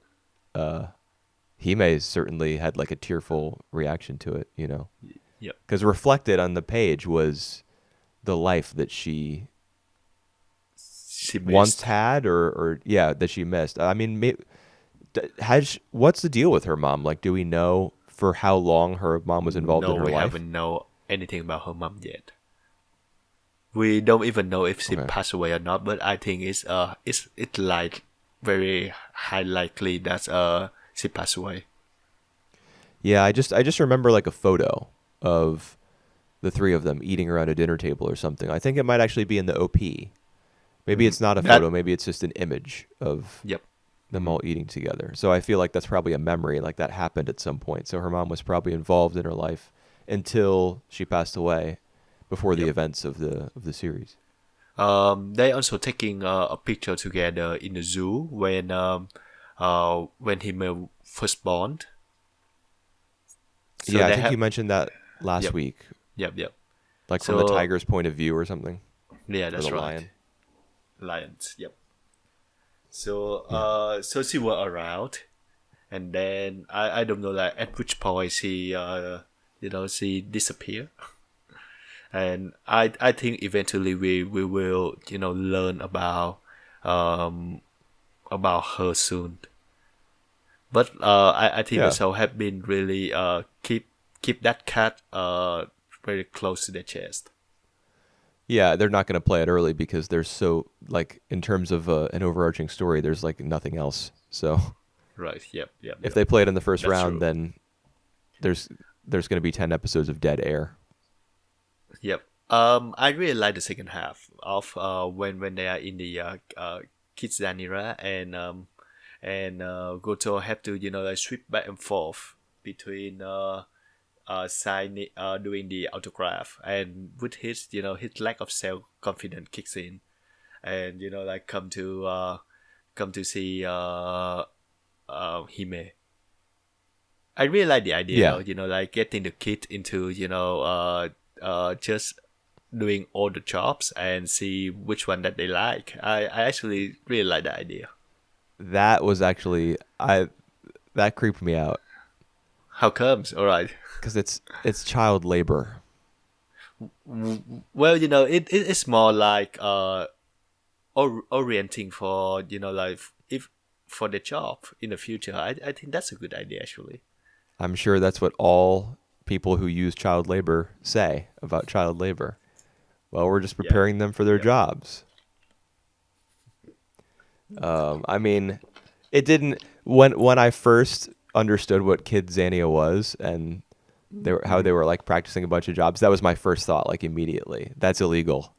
Hime certainly had like a tearful reaction to it, Yep. because reflected on the page was the life that she She once missed. had, or yeah, that she missed. I mean, what's the deal with her mom? Like, do we know for how long her mom was involved No, in her we life? haven't know anything about her mom yet. We don't even know if she Okay. passed away or not, but I think it's like very high likely that she passed away. Yeah, I just remember like a photo of the three of them eating around a dinner table or something. I think it might actually be in the OP. Maybe it's not a That photo. Maybe it's just an image of Yep. them all eating together. So I feel like that's probably a memory, like that happened at some point. So her mom was probably involved in her life until she passed away, before the Yep. events of the series. They also taking a picture together in the zoo when he first born. So Yeah, I they think have you mentioned that last Yep. week, Yep. like from the So tiger's point of view or something, yeah, or that's the right. lion. Lions. Yep. So Yeah. so she were around, and then I don't know like at which point she she disappear, and I think eventually we will learn um about her soon. But I think the Yeah. show have been really keep that cat very close to the chest. Yeah, they're not going to play it early because there's so like in terms of an overarching story, there's like nothing else. So Right. Yep. if they play it in the first That's round, true. then there's going to be 10 episodes of dead air. Yep. I really like the second half of when they are in the Kidzanira and Goto have to like sweep back and forth between signing doing the autograph, and with his his lack of self confidence kicks in, and like come to see Hime. I really like the idea though, Yeah. like getting the kid into just doing all the jobs and see which one that they like. I actually really like that idea. That was actually that creeped me out How comes? All right. because it's child labor. Well, it's more like orienting for like if for the job in the future. I think that's a good idea actually. I'm sure that's what all people who use child labor say about child labor. Well, we're just Yeah. preparing them for their Yep. jobs. I mean, it didn't when I first understood what Kidzania was and how they were like practicing a bunch of jobs. That was my first thought, like immediately. That's illegal.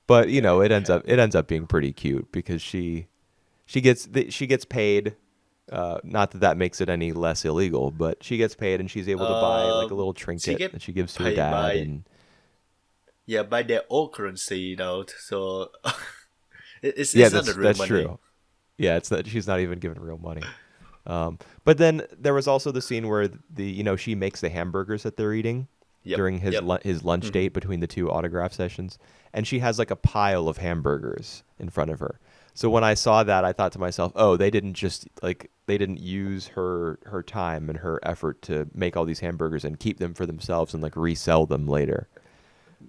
But you Yeah. know, Yeah. it ends up being pretty cute because she gets paid. Not that that makes it any less illegal, but she gets paid and she's able to buy like a Um, little she trinket get that she gives to her paid dad, by, and yeah, by their own currency though, so yeah, it's not the real that's money. true. Yeah, it's that she's not even given real money. But then there was also the scene where she makes the hamburgers that they're eating Yep. during Yep. his lunch Hmm. date between the two autograph sessions, and she has like a pile of hamburgers in front of her. So when I saw that, I thought to myself, "Oh, they didn't use her time and her effort to make all these hamburgers and keep them for themselves and like resell them later."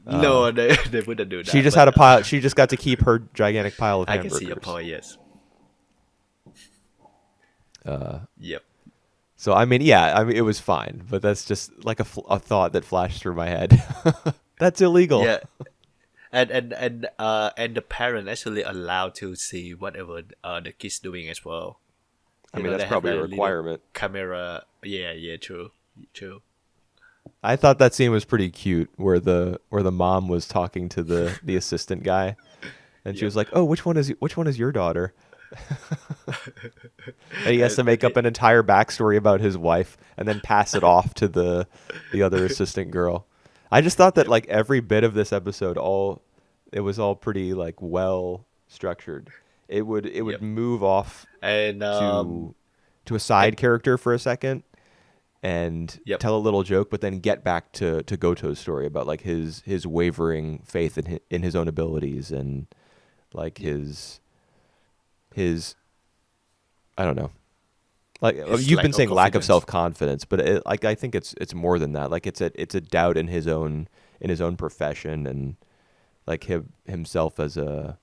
No, they wouldn't do She that, just had but a pile. She just got to keep her gigantic pile of I can see your hamburgers. point. Yes. Yep. So I mean, yeah, I mean it was fine, but that's just like a thought that flashed through my head. That's illegal. Yeah, and the parent actually allowed to see whatever the kids doing as well. I mean, that's They have probably a like a little requirement. camera. Yeah. Yeah. True. True. I thought that scene was pretty cute, where the mom was talking to the assistant guy, and she Yep. was like, "Oh, which one is your daughter?" And he has to And make up an entire backstory about his wife and then pass it off to the other assistant girl. I just thought that yep. like every bit of this episode, all it was all pretty like well structured. It would Yep. move off And to a and side character for a second and yep. tell a little joke, but then get back to Goto's story about like his wavering faith in his own abilities and like Yep. his I don't know. Like His you've been lack of saying, lack of confidence. self confidence, but like I think it's more than that. Like it's a doubt in his own profession and like himself as a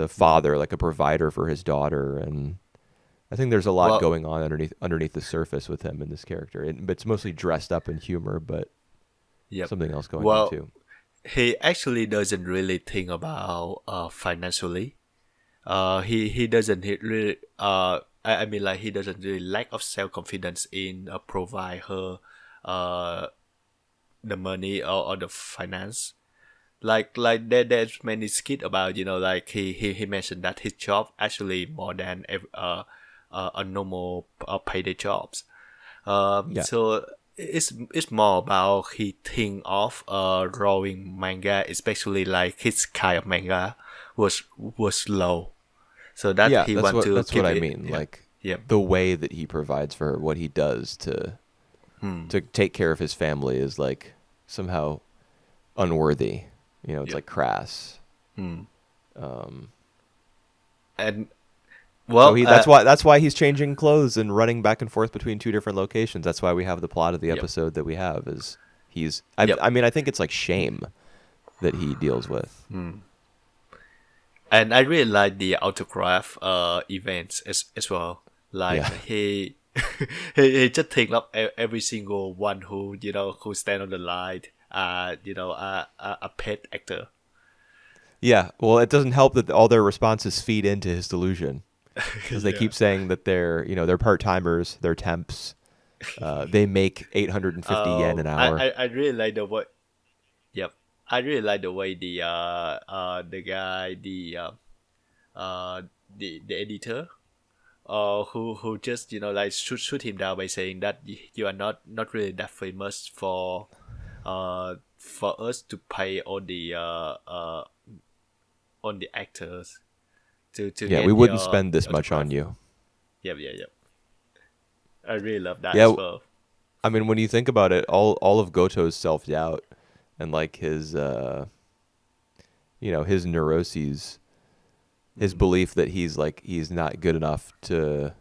father, like a provider for his daughter, and I think there's a lot Well, going on underneath the surface with him in this character. It's mostly dressed up in humor, but yep. something else going on Well, too. he actually doesn't really think about financially. He doesn't really I mean like he doesn't really lack of self confidence in provide her uh the money or the finance. Like there's many skit about like he mentioned that his job actually more than a normal payday jobs. Yeah, So it's more about he think of drawing manga, especially like his kind of manga was low, so that yeah, he want to that's what keep I it. mean. Yeah, Like yeah, the way that he provides for her, what he does to take care of his family is like somehow unworthy. It's yeah. like crass. And So well, that's why he's changing clothes and running back and forth between two different locations. That's why we have the plot of the yep, episode that we have is yep. I mean I think it's like shame that he deals with. And I really like the autograph events as well. Like Yeah. he just think of every single one who who stand on the line. A pet actor. Yeah, well, it doesn't help that all their responses feed into his delusion because they Yeah. keep saying that they're part timers, they're temps, they make 850 yen an hour. I really like the way. Yep. I really like the way the guy uh the editor who just like shoot him down by saying that you are not really that famous for us to pay on the actors to Yeah, we get wouldn't spend the this much on autograph. you. Yep, yep, yep. I really love that Yeah, as well. I mean, when you think about it, all of Goto's self doubt and like his neuroses, his belief that he's not good enough to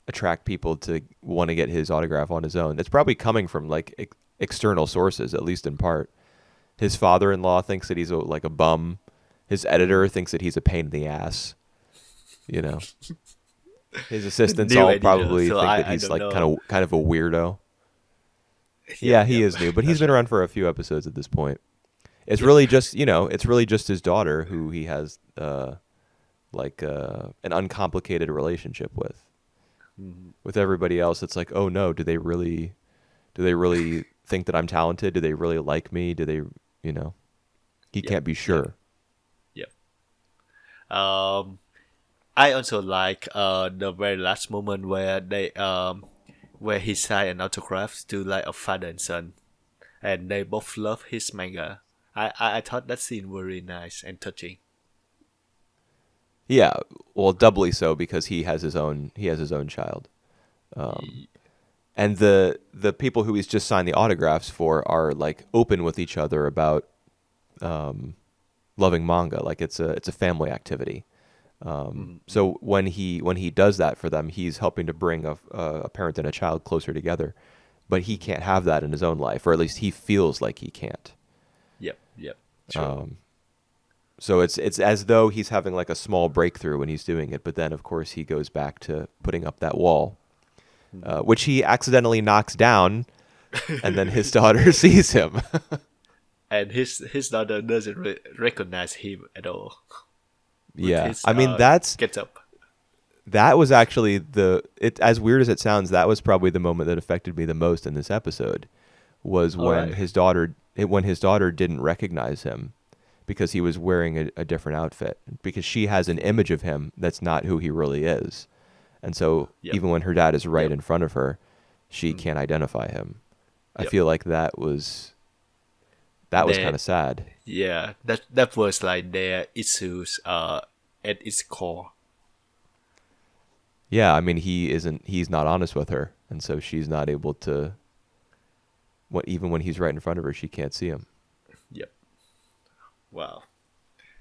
attract people to want to get his autograph on his own. It's probably coming from like external sources, at least in part. His father-in-law thinks that he's like a bum. His editor thinks that he's a pain in the ass. You know, His assistants New all editor, probably so think that I he's don't like know. kind of a weirdo. Yep, Yeah, he yep, is new, but he's that's been right. around for a few episodes at this point. It's Yep. really just, it's really just his daughter who he has an uncomplicated relationship with. Mhm. With everybody else, it's like, oh no, do they really think that I'm talented? Do they really like me? Do they, you know? He Yep, can't be yep, sure. yep. Um, I also like the very last moment where where he signed an autograph to like a father and son, and they both love his manga. I thought that scene very nice and touching. Yeah, well, doubly so because he has his own child. Y- And the people who he's just signed the autographs for are like open with each other about loving manga. Like it's a family activity. mm, mm, So when he does that for them, he's helping to bring a parent and a child closer together. But he mhm. can't have that in his own life, or at least he feels like he can't. Yep, yep, true. So it's as though he's having like a small breakthrough when he's doing it, but then of course he goes back to putting up that wall, Mhm. which he accidentally knocks down, and then his daughter sees him. And his daughter doesn't recognize him at all with Yeah, his I mean get up. that was actually as weird as it sounds, that was probably the moment that affected me the most in this episode was All when right. his daughter didn't recognize him because he was wearing a different outfit because she has an image of him that's not who he really is. And so Yep, even when her dad is right yep, in front of her, she mm, can't identify him. I yep. feel like that was kind That of sad. yeah, that was like their issues at its core. Yeah, I mean he's not honest with her, and so she's not able to even when he's right in front of her, she can't see him. Yep. Wow.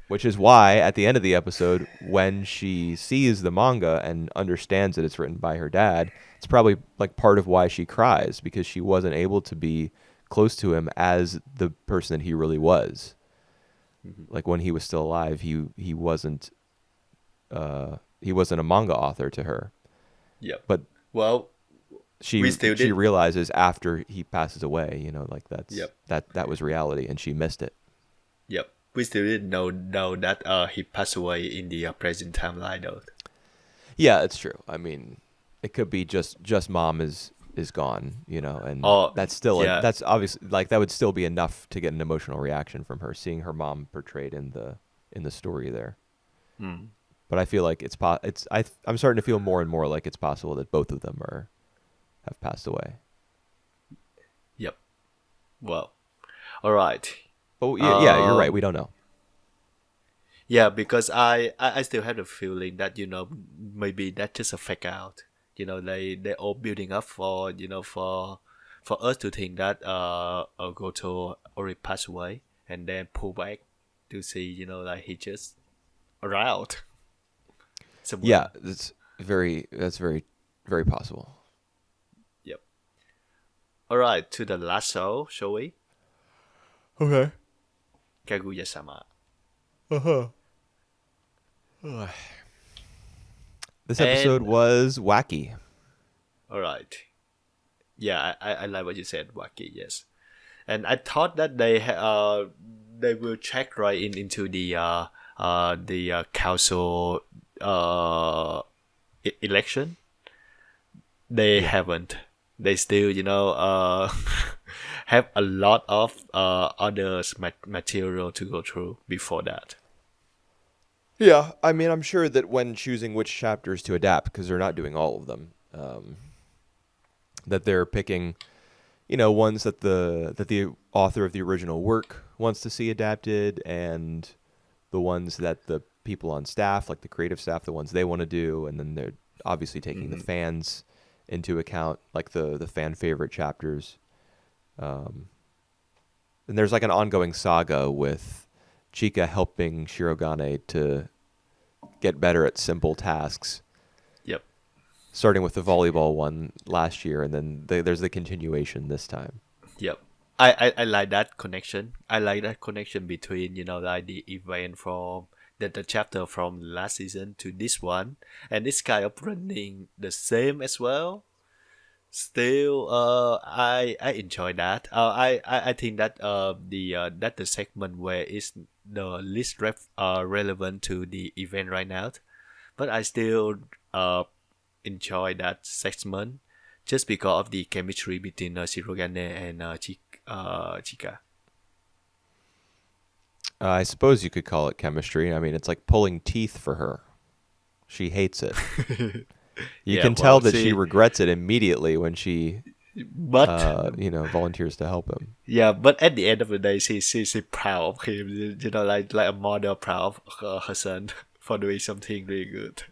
Which is why at the end of the episode, when she sees the manga and understands that it's written by her dad, it's probably like part of why she cries because she wasn't able to be close to him as the person that he really was. Mhm. Like when he was still alive, he wasn't a manga author to her, Yep. but Well, we she still she did. realizes after he passes away, like Yep. that was reality, and she missed it. Yep. We still didn't know that he passed away in the present timeline though. Yeah, it's true. I mean, it could be just mom is gone, and Oh, yeah. that's obviously like that would still be enough to get an emotional reaction from her seeing her mom portrayed in the story there. Mm, But I feel like I'm starting to feel more and more like it's possible that both of them have passed away. yep. Well, all right. Oh yeah, yeah, you're right. Um, We don't know. yeah, because I still have the feeling that maybe that's just a fake out. They all building up for for us to think that Goto already passed away and then pull back to see like he just around Yeah, somewhere. that's very very possible. Yep. All right, to the last show, shall we? Okay. Kaguya-sama. Uh-huh. This episode And was wacky. all right, yeah, I like what you said, Waki. Yes, and I thought that they will check right into the council election. They Yeah. haven't. They still have a lot of other material to go through before that. Yeah, I mean, I'm sure that when choosing which chapters to adapt, because they're not doing all of them, that they're picking, ones that the author of the original work wants to see adapted, and the ones that the people on staff, like the creative staff, the ones they want to do, and then they're obviously taking the Hmm. fans into account, like the fan favorite chapters. Um, and there's like an ongoing saga with Chika helping Shirogane to get better at simple tasks, Yep. starting with the volleyball one last year, and then there's the continuation this time. Yep. I like that connection. I like that connection between like the event from the chapter from last season to this one, and it's kind of running the same as well. Still, I enjoy that. I think that the segment where it's the least relevant to the event right now, but I still enjoy that segment just because of the chemistry between Shirogane and Chika. I suppose you could call it chemistry. I mean, it's like pulling teeth for her. She hates it. You Yeah, can well, tell that she see, regrets it immediately when she, but volunteers to help him. yeah, but at the end of the day, she proud of him. Like a mother proud of her son for doing something really good.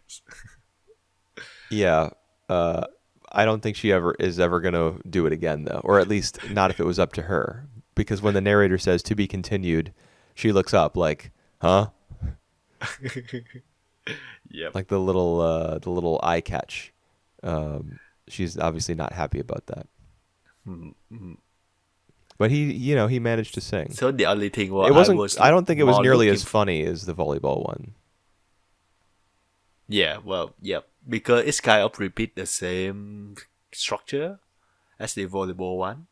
Yeah. I don't think she is ever going to do it again, though, or at least not if it was up to her. Because when the narrator says "to be continued," she looks up like, "Huh?" Yep. Like the little eye catch. She's obviously not happy about that. But he managed to sing. So the only thing It what I wasn't. was I don't think it was more nearly looking as funny as the volleyball one. yeah, well, yep, because it's kind of repeat the same structure as the volleyball one.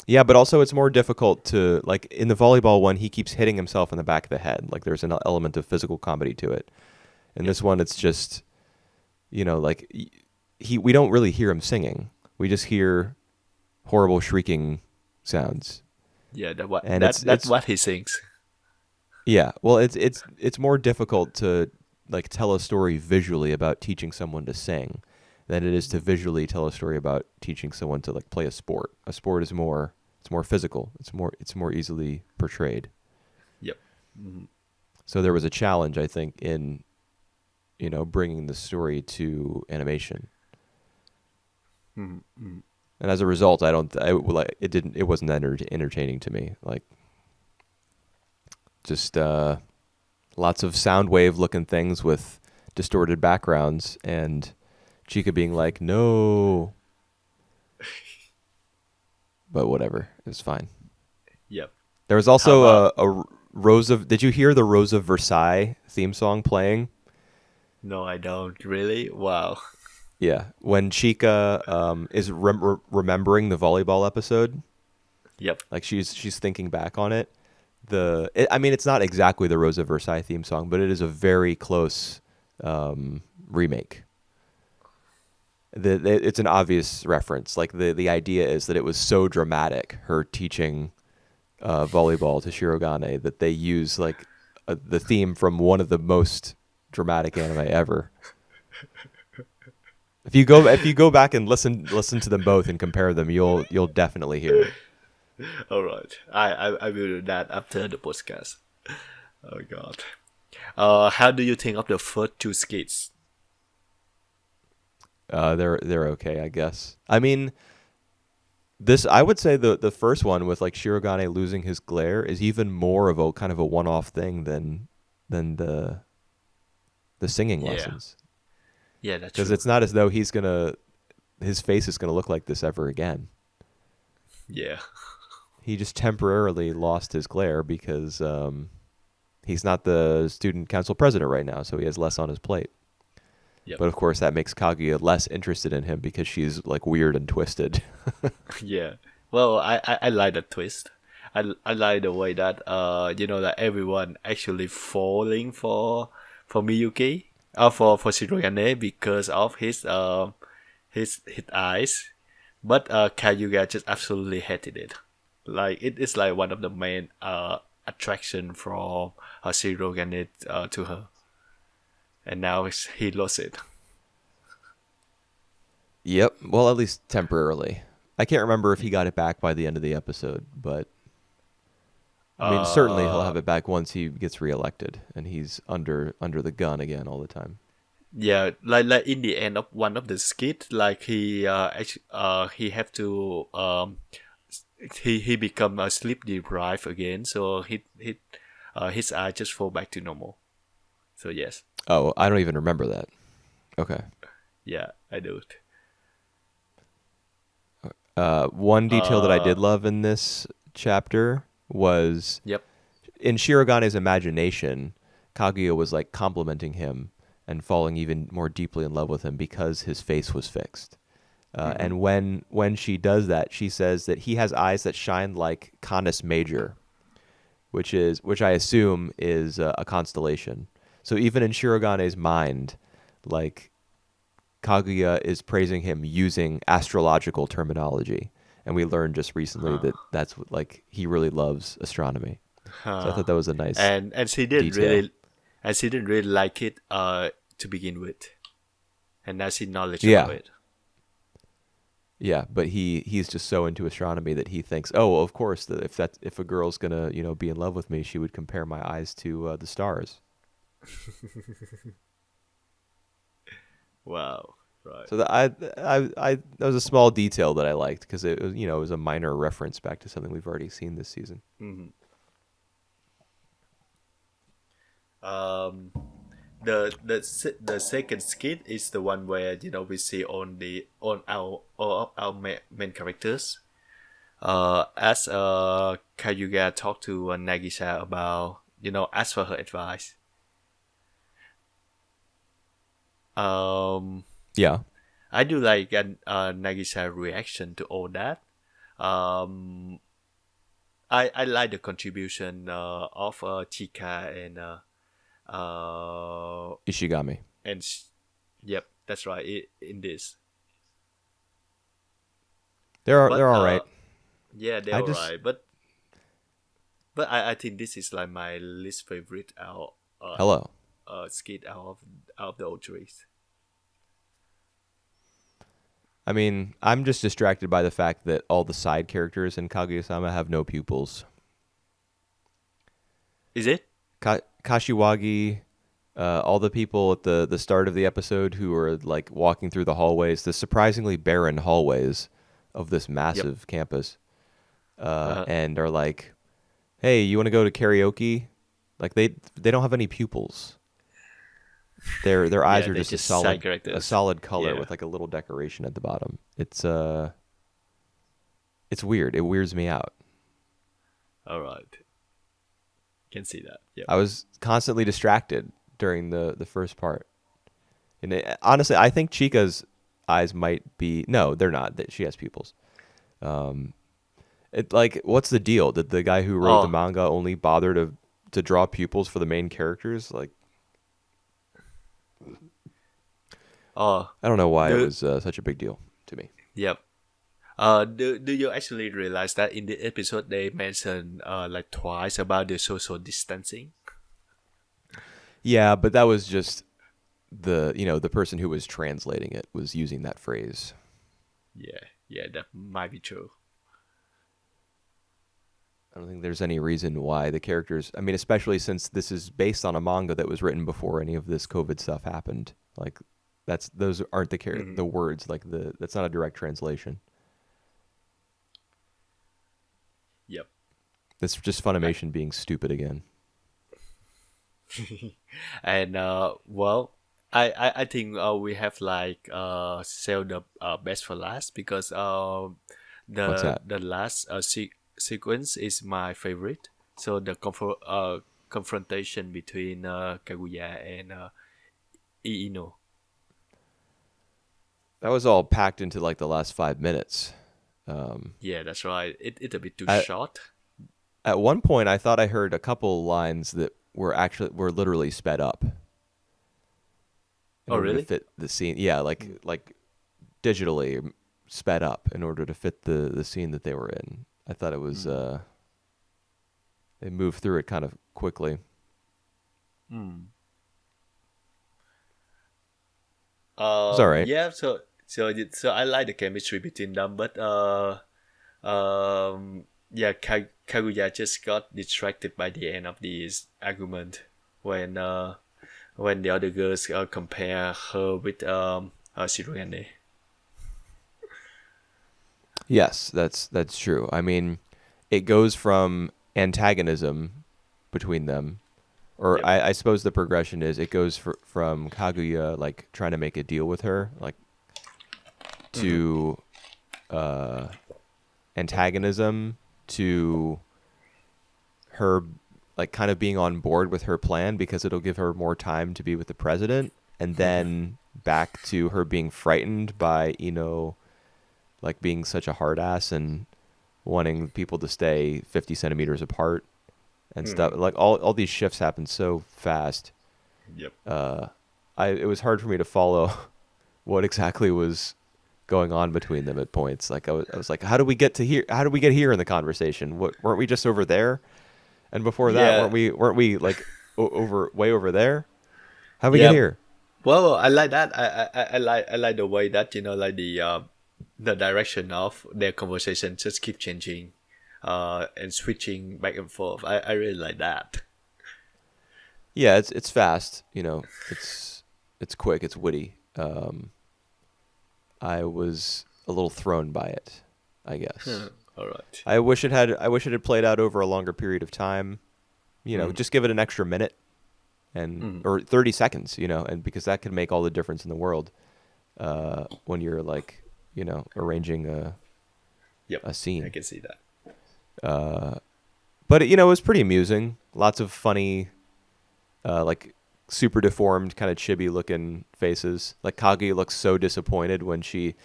Yeah, but also it's more difficult to, like, in the volleyball one, he keeps hitting himself in the back of the head. Like there's an element of physical comedy to it. In this one, it's just, like we don't really hear him singing. We just hear horrible shrieking sounds. Yeah, And that's it's what he sings. yeah. Well, it's more difficult to like tell a story visually about teaching someone to sing than it is to visually tell a story about teaching someone to like play a sport. A sport is more physical. It's more easily portrayed. Yep. Mhm. So there was a challenge, I think, in bringing the story to animation. Mhm, mhm. And as a result, it wasn't entertaining to me. Like just lots of sound wave looking things with distorted backgrounds and Chica being like, "No." But whatever, it was fine. Yep. There was How also about a Rose of. Did you hear the Rose of Versailles theme song playing? no? I don't really. Wow. Yeah, when Chica is remembering the volleyball episode, Yep. like she's thinking back on it. I mean, it's not exactly the Rose of Versailles theme song, but it is a very close remake. It's an obvious reference. Like the idea is that it was so dramatic, her teaching volleyball to Shirogane, that they use like the theme from one of the most dramatic anime ever. If you go back and listen to them both and compare them, you'll definitely hear it. All right. I will do that after the podcast. Oh God. How do you think of the first two skits? They're okay, I guess. I mean, I would say the first one with like Shirogane losing his glare is even more of a kind of a one-off thing than the singing Yeah. lessons, Yeah, that's because true. it's not as though his face is gonna look like this ever again. Yeah. He just temporarily lost his glare because he's not the student council president right now, so he has less on his plate. Yep. But of course, that makes Kaguya less interested in him because she's like weird and twisted. Yeah. Well, I like the twist. I like the way that that everyone actually falling for Miyuki, for Shirogane because of his eyes, but Kayuga just absolutely hated it. Like it is like one of the main attraction from Shirogane to her, and now he lost it. Yep. Well, at least temporarily. I can't remember if he got it back by the end of the episode, but I mean, certainly he'll Uh, have it back once he gets reelected and he's under the gun again all the time. Yeah, like in the end of one of the skit, like he have to he become a sleep deprived again, so his eye just fall back to normal. So yes, Oh, I don't even remember that. Okay. yeah, I do. One detail that I Uh, did love in this chapter was yep. in Shirogane's imagination, Kaguya was like complimenting him and falling even more deeply in love with him because his face was fixed. And when she does that, she says that he has eyes that shine like Canis Major, which I assume is a constellation. So even in Shirogane's mind, like Kaguya is praising him using astrological terminology, and we learned just recently Huh. that that's what, like he really loves astronomy. So I Huh. thought that was a nice And detail. she didn't really like it to begin with, and now she knowledge about Yeah, it. yeah, but he's just so into astronomy that he thinks, oh, well, of course, that if a girl's gonna be in love with me, she would compare my eyes to the stars. Wow. Right. So that was a small detail that I liked because it was it was a minor reference back to something we've already seen this season. hmm Um, the second skit is the one where we see on our all of our main characters. As Kayuga talked to Nagisa about ask for her advice. Um, Yeah, I do like Nagisa reaction to all that. Um, I like the contribution of Chika uh Ishigami. and yep, that's right. In this, They're but all right. yeah, they're I just alright. But I think this is like my least favorite out hello. skit out of the old trees. I mean, I'm just distracted by the fact that all the side characters in Kaguya-sama have no pupils. Is it? Kashiwagi, all the people at the start of the episode who are like walking through the hallways, the surprisingly barren hallways of this Yep. massive campus, Uh-huh. and are like, "Hey, you want to go to karaoke?" Like they don't have any pupils. Their eyes Yeah, are they're just just side a characters. solid color Yeah. with like a little decoration at the bottom. It's weird. It weirds me out. All right. Can see that. Yep. I was constantly distracted during the first part. And honestly, I think Chica's eyes might be no, they're not. She has pupils. Um, it like what's the deal? Did the guy who wrote the Oh. manga only bother to draw pupils for the main characters? Like Oh. I don't know why it Do was such a big deal to me. Yep. Do you actually realize that in the episode they mentioned like twice about the social distancing? Yeah, but that was just the person who was translating it was using that phrase. Yeah. Yeah, that might be true. I don't think there's any reason why the characters. I mean, especially since this is based on a manga that was written before any of this COVID stuff happened. Like, those aren't hmm the words. Like that's not a direct translation. Yep. It's just I, Funimation being stupid again. and well, I think we have like save the best for last because What's that? the last sequence is my favorite. So the confrontation between Kaguya and Iino. That was all packed into like the last 5 minutes. Um, Yeah, that's right. It's a bit too at short. at one point, I thought I heard a couple lines that were literally sped up in Oh, order to really? fit the scene. Yeah, like digitally sped up in order to fit the scene that they were in. I thought it was Mm. they moved through it kind of quickly. Mm. It's all right. Yeah. So I like the chemistry between them, but yeah, Kaguya just got distracted by the end of this argument when the other girls compare her with Shirogane. Yes, that's true. I mean, it goes from antagonism between them, or Yep. I suppose the progression is it goes from Kaguya like trying to make a deal with her, like hmm to antagonism to her like kind of being on board with her plan because it'll give her more time to be with the president, and then back to her being frightened by like being such a hard ass and wanting people to stay 50 centimeters apart and stuff. Like all these shifts happen so fast. Yep. It was hard for me to follow what exactly was going on between them at points. Like I was like, how do we get to here? How do we get here in the conversation? Weren't we just over there? And before that, Yeah. weren't we like way over there? How do we get Yeah. here? Well, I like that. I like the way that like the direction of their conversation just keep changing, and switching back and forth. I really like that. Yeah, it's fast. It's quick. It's witty. I was a little thrown by it, I guess. All right. I wish it had played out over a longer period of time. Just give it an extra minute and or 30 seconds, and because that could make all the difference in the world when you're like, arranging Yep. a scene. I can see that. But it was pretty amusing. Lots of funny like super deformed kind of chibi looking faces. Like Kagi looks so disappointed when she's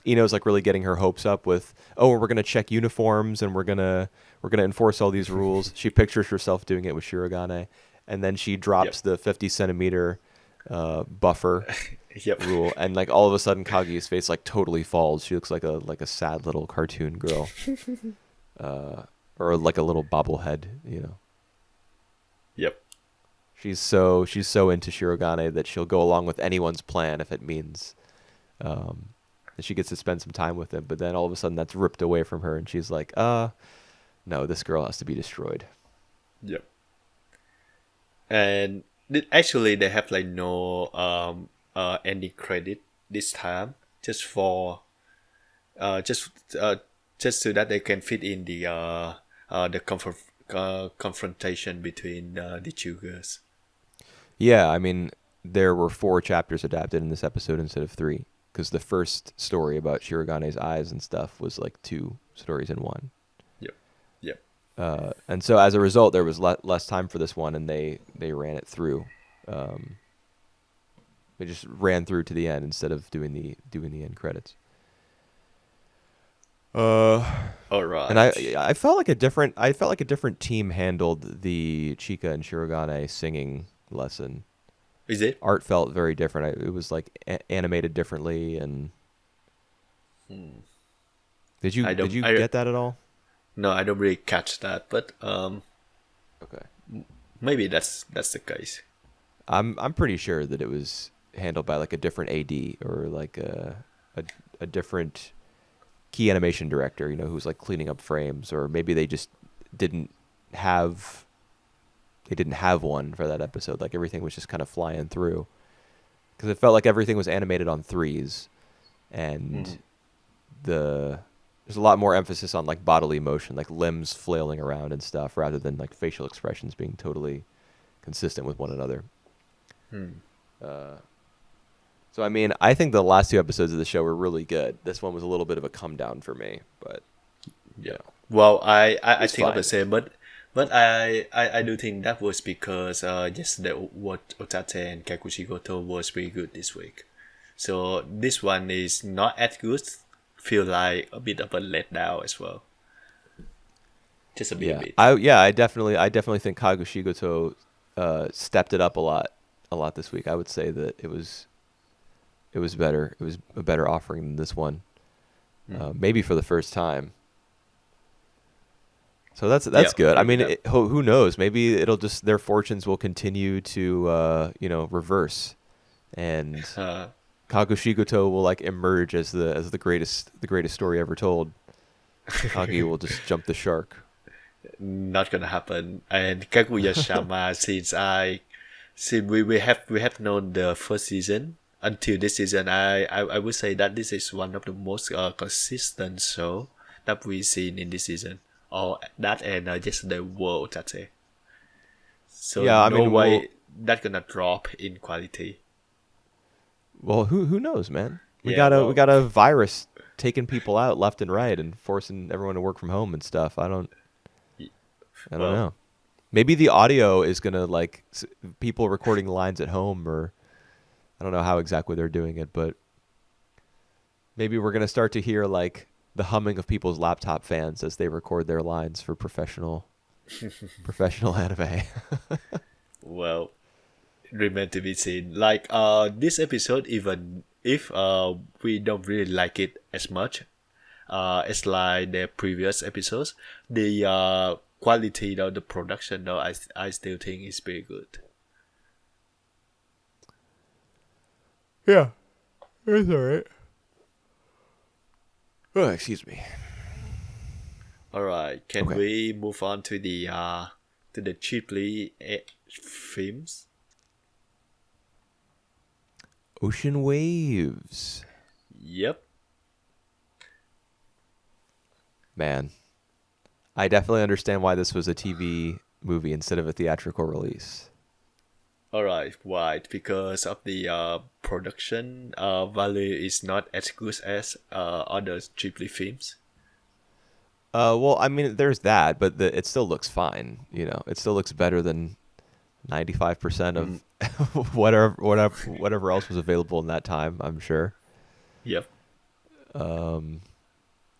Ino's like really getting her hopes up with, oh, we're gonna check uniforms and we're gonna enforce all these rules. She pictures herself doing it with Shirogane, and then she drops the 50 centimeter buffer Yep. rule, and like all of a sudden Kagi's face like totally falls. She looks like a sad little cartoon girl, or like a little bobblehead. Yep. She's so into Shirogane that she'll go along with anyone's plan if it means that she gets to spend some time with him. But then all of a sudden that's ripped away from her, and she's like, no, this girl has to be destroyed. Yep. And actually, they have like no ending credit this time, just for just so that they can fit in the confrontation between the two girls. Yeah, I mean, there were 4 chapters adapted in this episode instead of 3, because the first story about Shirogane's eyes and stuff was like 2 stories in one. Yep. Yep. And so as a result, there was less time for this one, and they ran it through. They just ran through to the end instead of doing the end credits. All right. And I felt like a different team handled the Chika and Shirogane singing lesson. Is it? Art felt very different. It was like animated differently, and did you get that at all? No, I don't really catch that, but Okay. maybe that's the case. I'm pretty sure that it was handled by like a different AD or like a different key animation director, who's like cleaning up frames, or maybe they just didn't have one for that episode. Like everything was just kind of flying through, because it felt like everything was animated on 3s, and there's a lot more emphasis on like bodily motion, like limbs flailing around and stuff, rather than like facial expressions being totally consistent with one another. So I mean, I think the last 2 episodes of the show were really good. This one was a little bit of a come down for me, but Yeah. Well, I It's think of fine. the same, but I do think that was because yesterday what Otate and Kakushi Goto was pretty good this week. So this one is not as good. Feel like a bit of a letdown as well. Just a bit. I definitely think Kakushigoto stepped it up a lot this week. I would say that it was better. It was a better offering than this one, maybe for the first time. So that's good. I mean, who knows? Maybe it'll just, their fortunes will continue to reverse, and Kakushigoto will like emerge as the greatest story ever told. Kagi will just jump the shark. Not gonna happen. And Kaguya-sama, since we have known the first season until this season, I would say that this is one of the most consistent show that we've seen in this season. Or that and yesterday World Tate. So Yeah, I mean, way that's gonna drop in quality. Well, who knows, man? We Yeah, we got a virus taking people out left and right and forcing everyone to work from home and stuff. I don't Well, know. Maybe the audio is gonna like people recording lines at home, or I don't know how exactly they're doing it, but maybe we're gonna start to hear like the humming of people's laptop fans as they record their lines for professional anime. Well, remain to be seen. Like this episode, even if we don't really like it as much, as like the previous episodes, the quality of the production though I still think is pretty good. Yeah, it's alright. Oh, excuse me. All right, can Okay. we move on to the cheaply films? Ocean Waves. Yep. Man, I definitely understand why this was a TV movie instead of a theatrical release. All right, why? Because of the production value is not as good as other cheaply films. Well, I mean, there's that, but it still looks fine. You know, it still looks better than 95% of Mm, whatever else was available in that time. I'm sure. yep.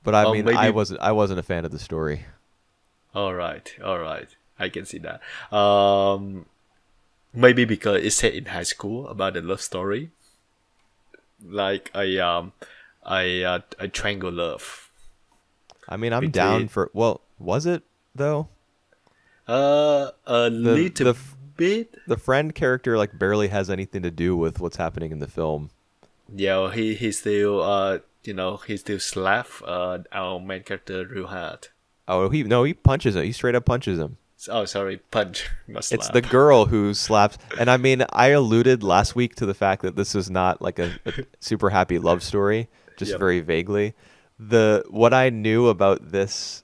But I Or mean, I maybe. wasn't a fan of the story. All right, all right. I can see that. Maybe because it's set in high school about a love story, like a triangle love I mean, I'm down between for. Well, was it though? a The little the bit. the friend character like barely has anything to do with what's happening in the film. Yeah, he still he still slap our main character real hard. Oh, he punches him. He straight up punches him. Oh, sorry, punch, not It's the slap. girl who slaps. And I mean, I alluded last week to the fact that this is not like a super happy love story, just Yep. very vaguely. What I knew about this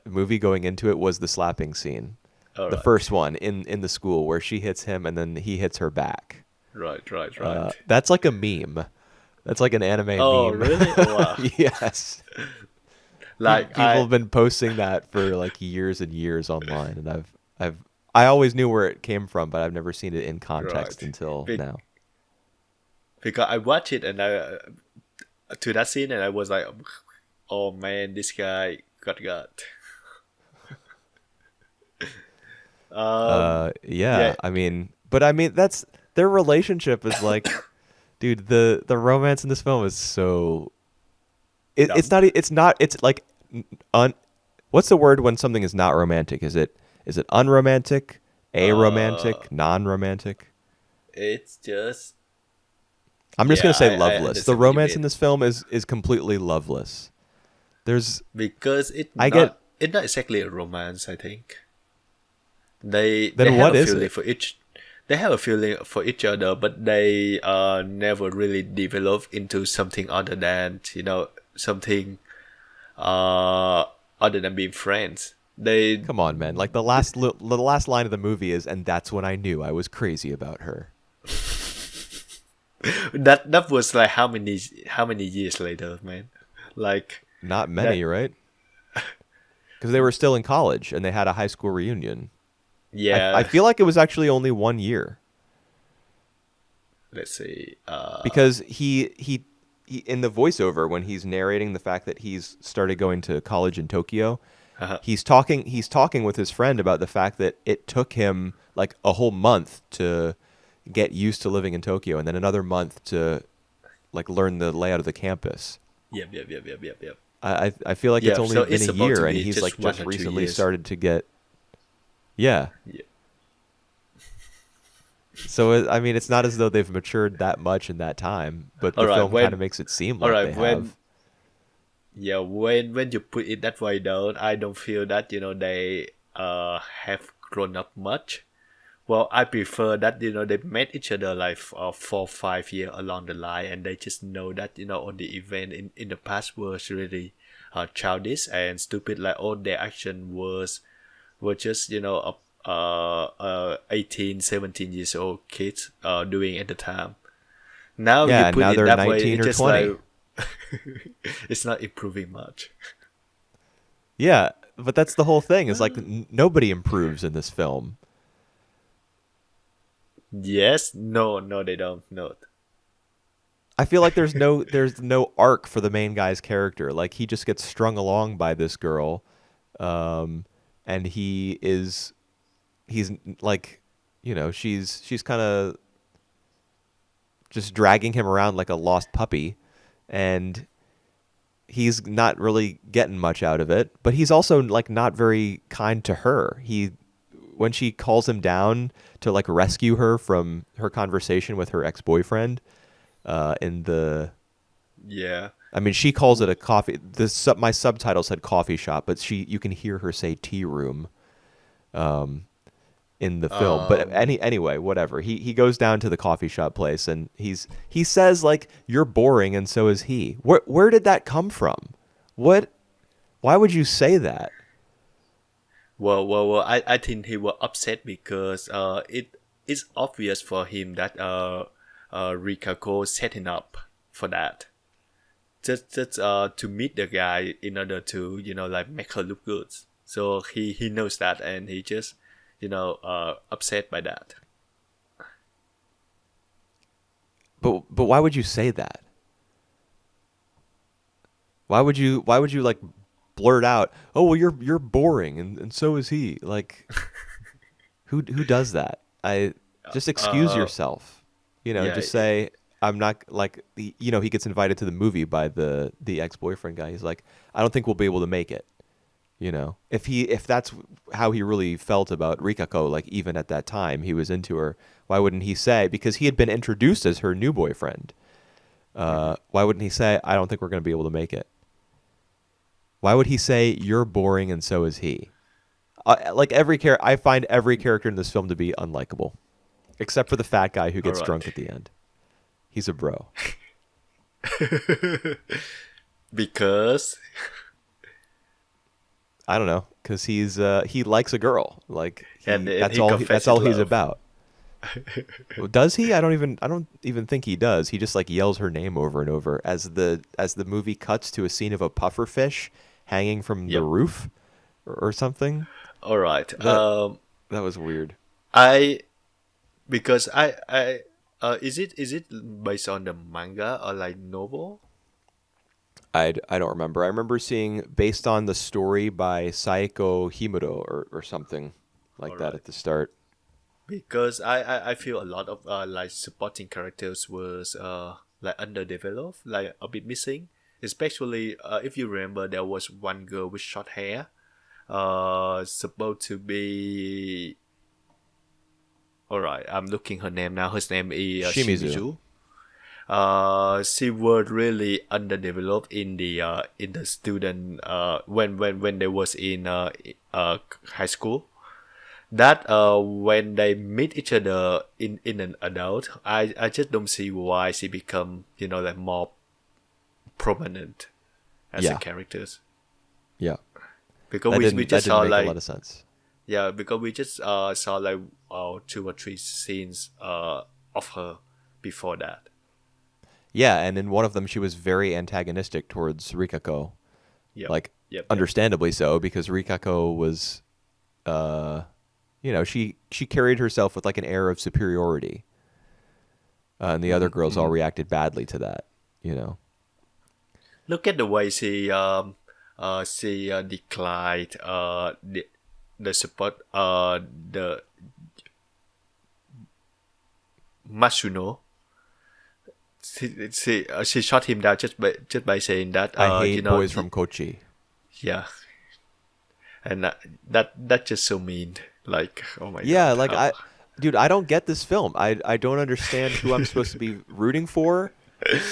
movie going into it was the slapping scene, All the right, first one in the school where she hits him and then he hits her back. right. That's like a meme. That's like an anime Oh, meme. really? Oh, wow. Yes. Like People I have been posting that for like years and years online, and I always knew where it came from, but I've never seen it in context right. until Be- now. because I watched it and I to that scene and I was like, oh man, this guy got. Yeah, Yeah, I mean, but I mean that's their relationship is like, dude, the romance in this film is so dumb. it's not it's like un what's the word when something is not romantic? Is it unromantic, Uh, aromantic, non-romantic? it's just I'm just gonna yeah, say I loveless. The understand what you romance in mean this film is completely loveless. There's because I get it's not exactly a romance. I think they then have what a is feeling it? for each. They have a feeling for each other, but they never really develop into something other than something uh other than being friends. They Come on, man. Like the last line of the movie is, and that's when I knew I was crazy about her. that was like how many years later, man? Like Not that. many, right? Because they were still in college and they had a high school reunion. I Yeah. feel like it was actually only 1 year Let's see. because he in the voiceover when he's narrating the fact that he's started going to college in Tokyo, Uh, he's talking with his friend about the fact that it took him like a whole month to get used to living in Tokyo and then another month to like learn the layout of the campus. yep. I feel like it's Yeah. only So been a it's about to year and be he's like just one just or two recently years. started to get yeah. Yeah. So I mean, it's not as though they've matured that much in that time, but All the right. film kind of makes it seem All like right. they have. When you put it that way down, I don't feel that they have grown up much. Well, I prefer that they met each other like 4 5 years along the line, and they just know that on the event in the past was really childish and stupid. Like all their action were just 18 17 years old kids doing at the time. Now you Yeah, put now it they're that way, 19 it's or just like 20. it's not improving much. Yeah, but that's the whole thing. Is like nobody improves in this film. Yes, no, no, they don't. No. I feel like there's no arc for the main guy's character. Like he just gets strung along by this girl, um, and he's like, she's kind of just dragging him around like a lost puppy, and he's not really getting much out of it. But he's also like not very kind to her. When she calls him down to like rescue her from her conversation with her ex-boyfriend, in the Yeah. I mean, she calls it a coffee. My subtitle said coffee shop, but you can hear her say tea room in the film. But Um. anyway, whatever. He goes down to the coffee shop place, and he says like, "You're boring, and so is he." Where did that come from? What? Why would you say that? Well. I think he was upset because it is obvious for him that Rikako setting up for that. Just to meet the guy in order to like make her look good. So he knows that, and he just upset by that. But why would you say that? Why would you like blurt out, "Oh, well, you're boring, and so is he." Like, who does that? I Just excuse Uh, yourself. yeah, Just say, I'm not like he gets invited to the movie by the ex-boyfriend guy. He's like, "I don't think we'll be able to make it." If that's how he really felt about Rikako, like even at that time he was into her, why wouldn't he say, because he had been introduced as her new boyfriend, why wouldn't he say, "I don't think we're going to be able to make it"? Why would he say, "You're boring and so is he"? Like I find every character in this film to be unlikable, except for the fat guy who all gets drunk right. at the end. He's a bro. Because I don't know, because he likes a girl. Like and that's he all confessed he's love. about. Well, does he? I don't even think he does. He just like yells her name over and over as the movie cuts to a scene of a puffer fish hanging from the Yep. roof or something. All right. That that was weird. I because I is it based on the manga or like novel? I don't remember. I remember seeing based on the story by Saeko Himuro or something All like that right. at the start. Because I feel a lot of like supporting characters was like underdeveloped, like a bit missing. Especially if you remember, there was one girl with short hair, supposed to be. All right, I'm looking her name now. Her name is Shimizu. Shimizu. She was really underdeveloped in the student when they was in high school. That when they meet each other in an adult, I just don't see why she become like more prominent as a Yeah, characters, yeah. because That we didn't that just didn't saw make a like lot of sense. yeah, because we just saw like 2 or 3 scenes of her before that. Yeah, and in one of them she was very antagonistic towards Rikako, Yep, like yep. understandably so, because Rikako was uh she carried herself with like an air of superiority, and the other girls all Mm-hmm. reacted badly to that. You know, Look at the way she declined the support the Masuno. She shot him down just by saying that I hate boys from Kochi. yeah, and that's just so mean. Like, oh my Yeah, god, like how. dude, I don't get this film. I don't understand who I'm supposed to be rooting for.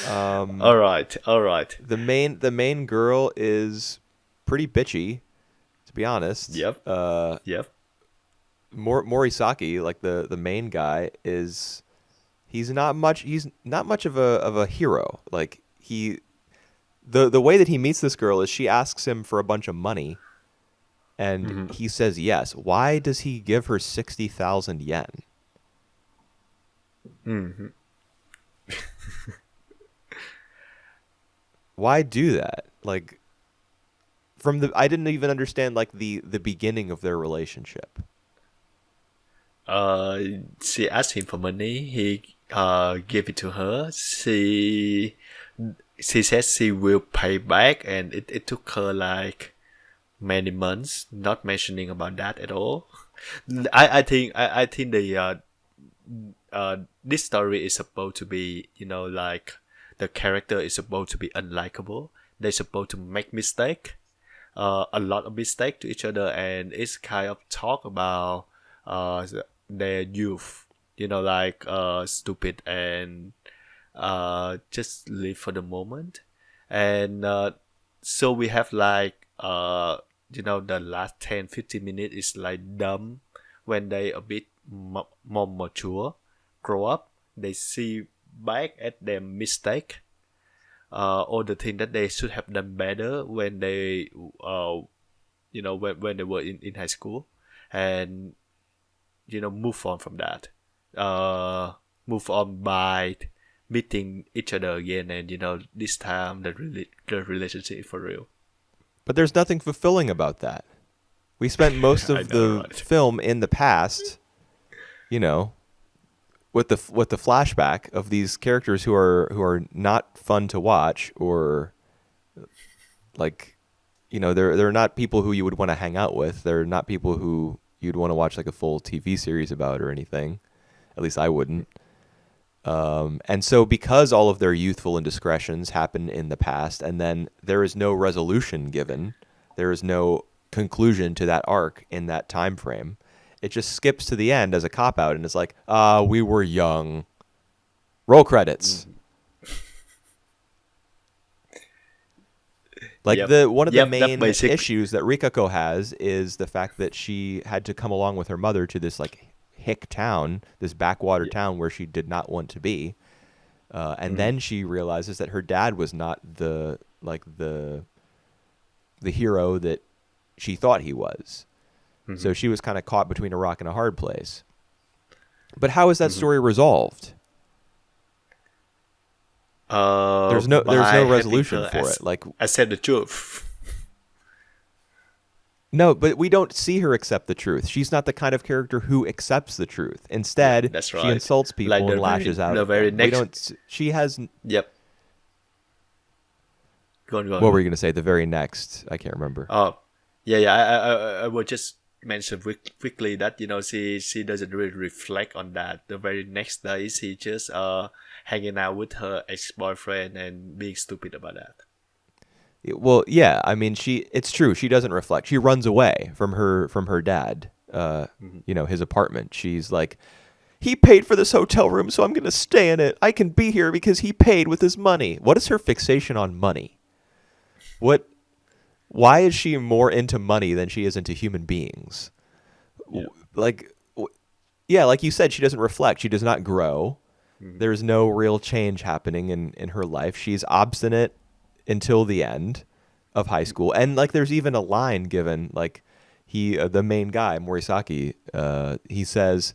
All right, all right. The main girl is pretty bitchy, to be honest. Yep, yep. Morisaki, like the main guy, he's not much of a hero. Like the way that he meets this girl is she asks him for a bunch of money, and Hmm. he says yes. Why does he give her 60,000 yen? Hmm. Why do that? Like, I didn't even understand like the beginning of their relationship. Uh, she asked him for money. He gave it to her. She says she will pay back, and it took her like many months. Not mentioning about that at all. I think this story is supposed to be, like the character is supposed to be unlikable. They're supposed to make mistake, a lot of mistake to each other, and it's kind of talk about uh, their youth, like stupid and just live for the moment. And so we have like the last 10-15 minutes is like dumb when they a bit more mature, grow up, they see back at their mistake, or the thing that they should have done better when they when they were in high school, and move on from that, move on by meeting each other again, and this time the relationship is for real. But there's nothing fulfilling about that. We spent most I of know, the right? film in the past, you know, with the flashback of these characters who are not fun to watch, or like, they're not people who you would want to hang out with. They're not people who you'd want to watch like a full TV series about or anything. At least I wouldn't. And so because all of their youthful indiscretions happen in the past, and then there is no resolution given, there is no conclusion to that arc in that time frame, it just skips to the end as a cop out, and it's like, we were young. Roll credits. Like Yep. one of the Yep, that main basic. issues that Rikako has is the fact that she had to come along with her mother to this like hick town, this backwater Yeah. town where she did not want to be. And then she realizes that her dad was not the hero that she thought he was. So she was kind of caught between a rock and a hard place. But how is that story resolved? There's no By having resolution her for it. Like, accept the truth. no, but we don't see her accept the truth. She's not the kind of character who accepts the truth. Instead, That's she right. insults people Like and lashes out the at very them. We next. don't. She has. Yep. Go on, go on. What were you going to say? The very next, I can't remember. Oh, yeah. I will just mention quickly that she doesn't really reflect on that. The very next day, she just hanging out with her ex boyfriend and being stupid about that. Well, yeah. I mean, it's true. She doesn't reflect. She runs away from her dad. His apartment. She's like, he paid for this hotel room, so I'm going to stay in it. I can be here because he paid with his money. What is her fixation on money? Why is she more into money than she is into human beings? Yeah. Yeah, like you said, she doesn't reflect. She does not grow. There's no real change happening in her life. She's obstinate until the end of high school. And like there's even a line given, like the main guy, Morisaki, he says,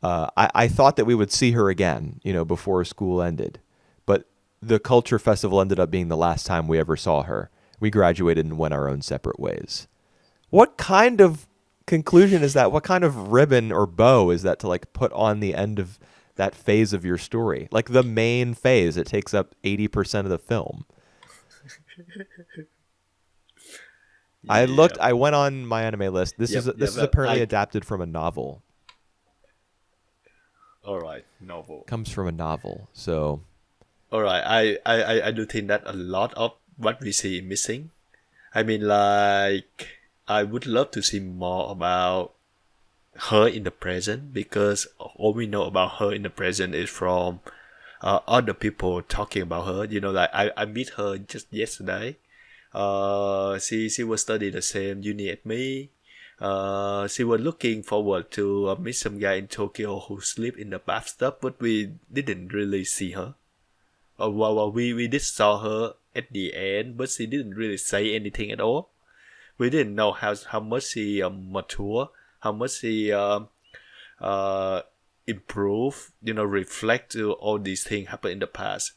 I thought that we would see her again, before school ended. But the culture festival ended up being the last time we ever saw her. We graduated and went our own separate ways. What kind of conclusion is that? What kind of ribbon or bow is that to like put on the end of that phase of your story? Like the main phase, it takes up 80% of the film. I went on my anime list. This is apparently adapted from a novel. All right, novel. Comes from a novel. So All right, I do think that a lot of what we see is missing. I mean, like, I would love to see more about her in the present, because all we know about her in the present is from other people talking about her. Like I meet her just yesterday. She was studying the same uni as me. She was looking forward to meet some guy in Tokyo who sleep in the bathtub, but we didn't really see her. Well, we did saw her at the end, but she didn't really say anything at all. We didn't know how much she mature, how much she improve, reflect to all these things happen in the past.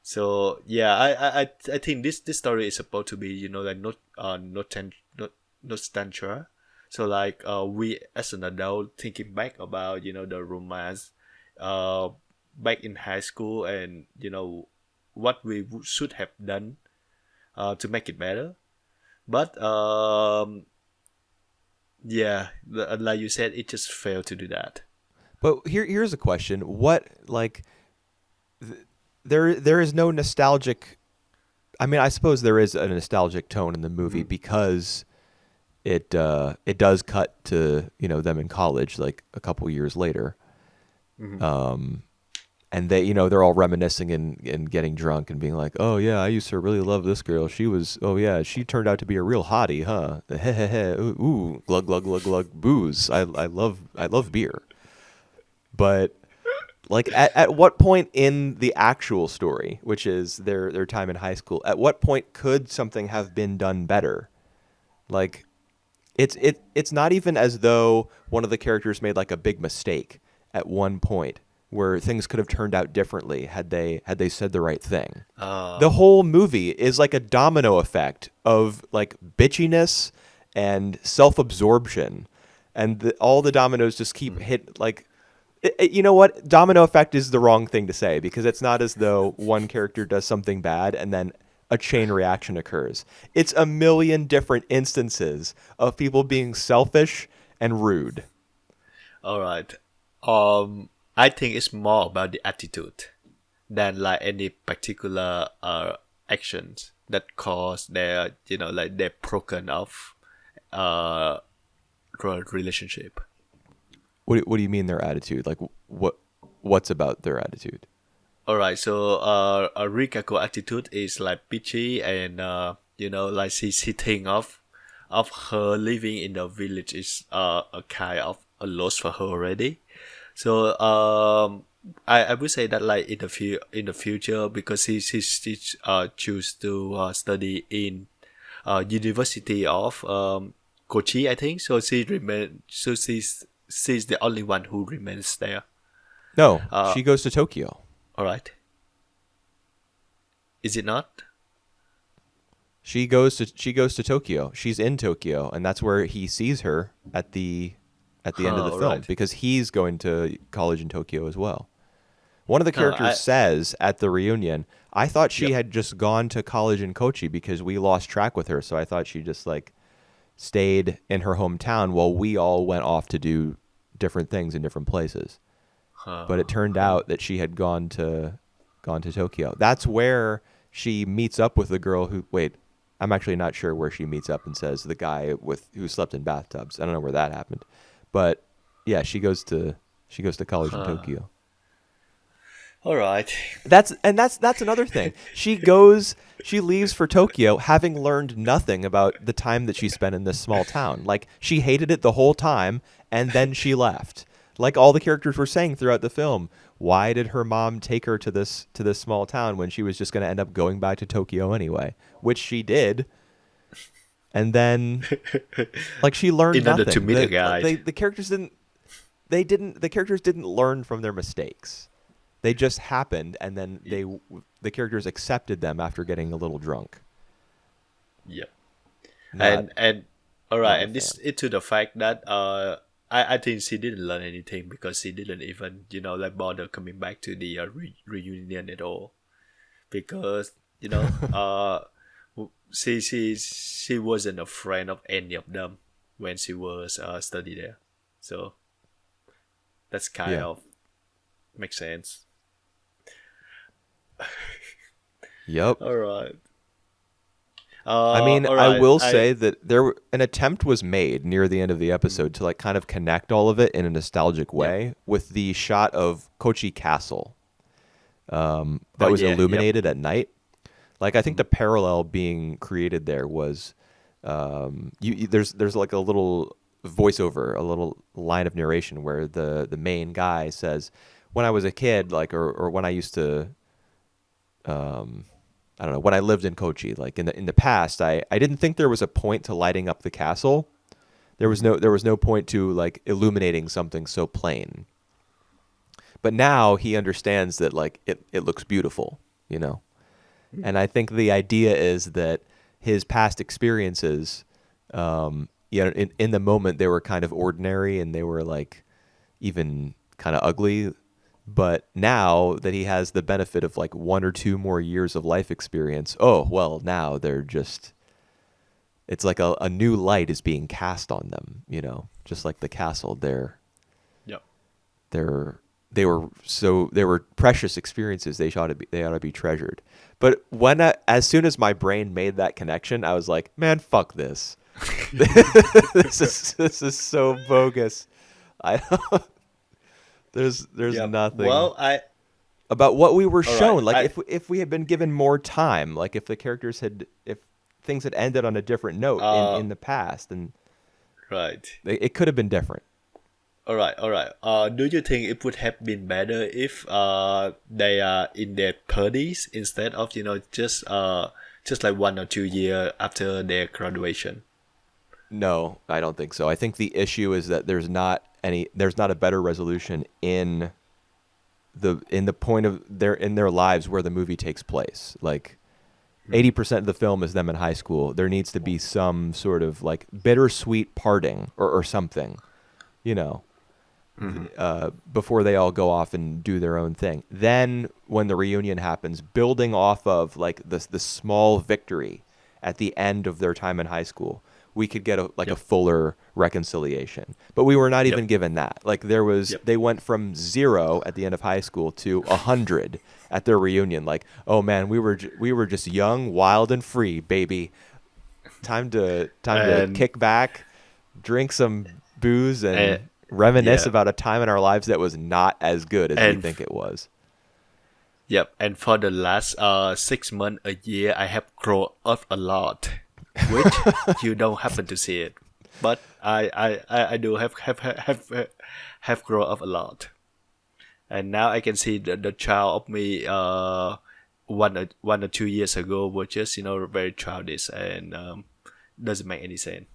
So yeah, I think this story is supposed to be, like not nostalgia. So like we as an adult thinking back about, the romance uh back in high school, and what we should have done to make it better. But yeah, like you said, it just failed to do that. But here's a question: what like there is no nostalgic. I mean, I suppose there is a nostalgic tone in the movie Mm. because it does cut to them in college like a couple years later, Mhm. and they're all reminiscing and getting drunk and being like, oh yeah, I used to really love this girl. She was, oh yeah, she turned out to be a real hottie, huh? Ooh, glug glug glug glug booze. I love beer, but like at what point in the actual story, which is their time in high school, at what point could something have been done better? Like it's not even as though one of the characters made like a big mistake at one point where things could have turned out differently had they said the right thing. The Uh, whole movie is like a domino effect of like bitchiness and self-absorption, and all the dominoes just keep mm. hit like you know what? Domino effect is the wrong thing to say because it's not as though one character does something bad and then a chain reaction occurs. It's a million different instances of people being selfish and rude. All right. I think it's more about the attitude than like any particular actions that cause their, like they're broken off uh relationship. What do you mean their attitude? Like what's about their attitude? All right. So Rikako attitude is like bitchy, and like she think of her living in the village is a kind of a loss for her already. So I would say that like in the future, because she choose to study in University of Kochi, I think. So she's the only one who remains there. No, Uh, she goes to Tokyo. all right. Is it not? She goes to Tokyo. She's in Tokyo, and that's where he sees her at the end of the All film right. because he's going to college in Tokyo as well. One of the characters I says at the reunion, "I thought she Yep. had just gone to college in Kochi because we lost track with her, so I thought she just like stayed in her hometown while we all went off to do different things in different places." But it turned out that she had gone to Tokyo. That's where she meets up with the girl who wait, I'm actually not sure where she meets up and says the guy with who slept in bathtubs. I don't know where that happened. But yeah, she goes to college in Tokyo. All right. That's another thing. She leaves for Tokyo having learned nothing about the time that she spent in this small town. Like she hated it the whole time and then she left. Like all the characters were saying throughout the film, why did her mom take her to this small town when she was just going to end up going back to Tokyo anyway? Which she did. And then like she learned In order to nothing. meet a The guy. the characters didn't learn from their mistakes. They just happened, and then the characters accepted them after getting a little drunk. Yep. Not And all right, not a and fan. this it to the fact that I think she didn't learn anything because she didn't even like bother coming back to the reunion at all, because she wasn't a friend of any of them when she was study there. So that's kind Yeah. of makes sense. Yep. All right. I mean, All I right. will I say that an attempt was made near the end of the episode to like kind of connect all of it in a nostalgic Yep. way with the shot of Kochi Castle Oh that was yeah. Yep. illuminated at night. Like I think the parallel being created there was there's like a little voiceover, a little line of narration where the main guy says, "When I was a kid, like or when I used to I don't know, when I lived in Kochi, like in the past, I didn't think there was a point to lighting up the castle. There was no point to like illuminating something so plain. But now he understands that like it looks beautiful, you know. And I think the idea is that his past experiences, in the moment they were kind of ordinary and they were like even kind of ugly. But now that he has the benefit of like 1 or 2 more years of life experience, oh, well, now they're just, it's like a new light is being cast on them, just like the castle. Yep. They're, they were precious experiences. They ought to be treasured. But as soon as my brain made that connection, I was like, man, fuck this. This is so bogus. I there's Yep. nothing Well, I about what we were all right. shown. Like I if we had been given more time, like if things had ended on a different note uh in the past, and right. it could have been different. All right, all right. Do you think it would have been better if they are in their 30s instead of just like 1 or 2 years after their graduation? No, I don't think so. I think the issue is that there's not a better resolution in the point of their lives where the movie takes place. Like 80% of the film is them in high school. There needs to be some sort of like bittersweet parting or something, you know, before they all go off and do their own thing. Then when the reunion happens, building off of like the small victory at the end of their time in high school, we could get a Yep, fuller reconciliation. But we were not yep, even given that. Like yep. they went from 0 at the end of high school to 100 at their reunion. Like, oh man, we were just young, wild, and free, baby. Time to And kick back, drink some booze, and and reminisce yeah, about a time in our lives that was not as good as we and think it was. yep. And for the last 6 months, a year, I have grown up a lot, which you don't happen to see it, but I do have grown up a lot. And now I can see the child of me 1 or 2 years ago was just very childish and doesn't make any sense.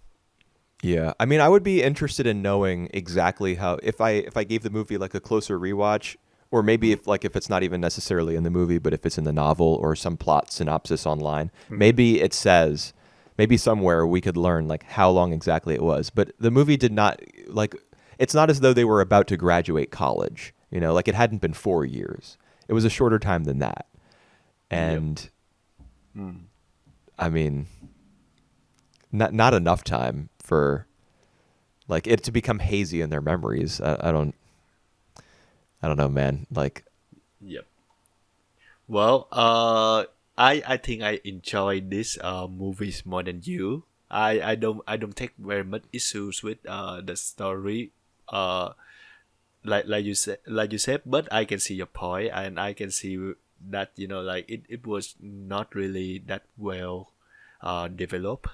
Yeah, I mean, I would be interested in knowing exactly how if I gave the movie like a closer rewatch, or maybe if it's not even necessarily in the movie, but if it's in the novel or some plot synopsis online, maybe it says, maybe somewhere we could learn like how long exactly it was. But the movie did not like. It's not as though they were about to graduate college. Like it hadn't been 4 years. It was a shorter time than that, Yep. and I mean, not enough time for like it to become hazy in their memories. I don't know, man. Like, Yep. Well, I think I enjoy this movies more than you. I don't take very much issues with the story. Uh, like you said, but I can see your point, and I can see that like it was not really that well developed.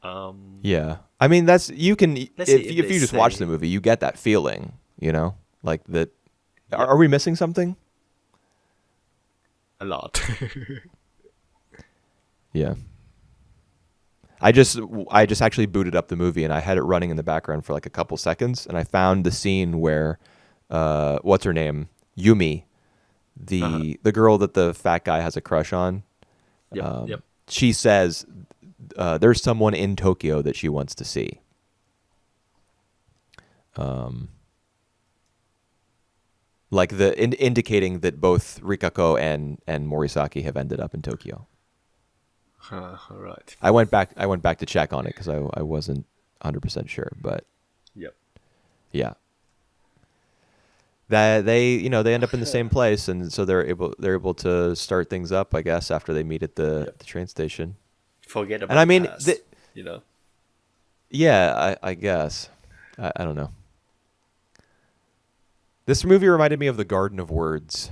Um, yeah. I mean, that's you can let's see if if they you just watch the say movie, you get that feeling. Like that. yep Are we missing something? a lot. Yeah. I just actually booted up the movie and I had it running in the background for like a couple seconds and I found the scene where what's her name? Yumi, Uh-huh. the girl that the fat guy has a crush on. Yep, yep. She says there's someone in Tokyo that she wants to see. Like indicating that both Rikako and Morisaki have ended up in Tokyo. All right. I went back to check on it because I wasn't 100% sure, but Yep. yeah. That they end up in the same place, and so they're able to start things up, I guess, after they meet at Yep. the train station. Forget And I about mean, past. You know. yeah, I guess I don't know. This movie reminded me of the Garden of Words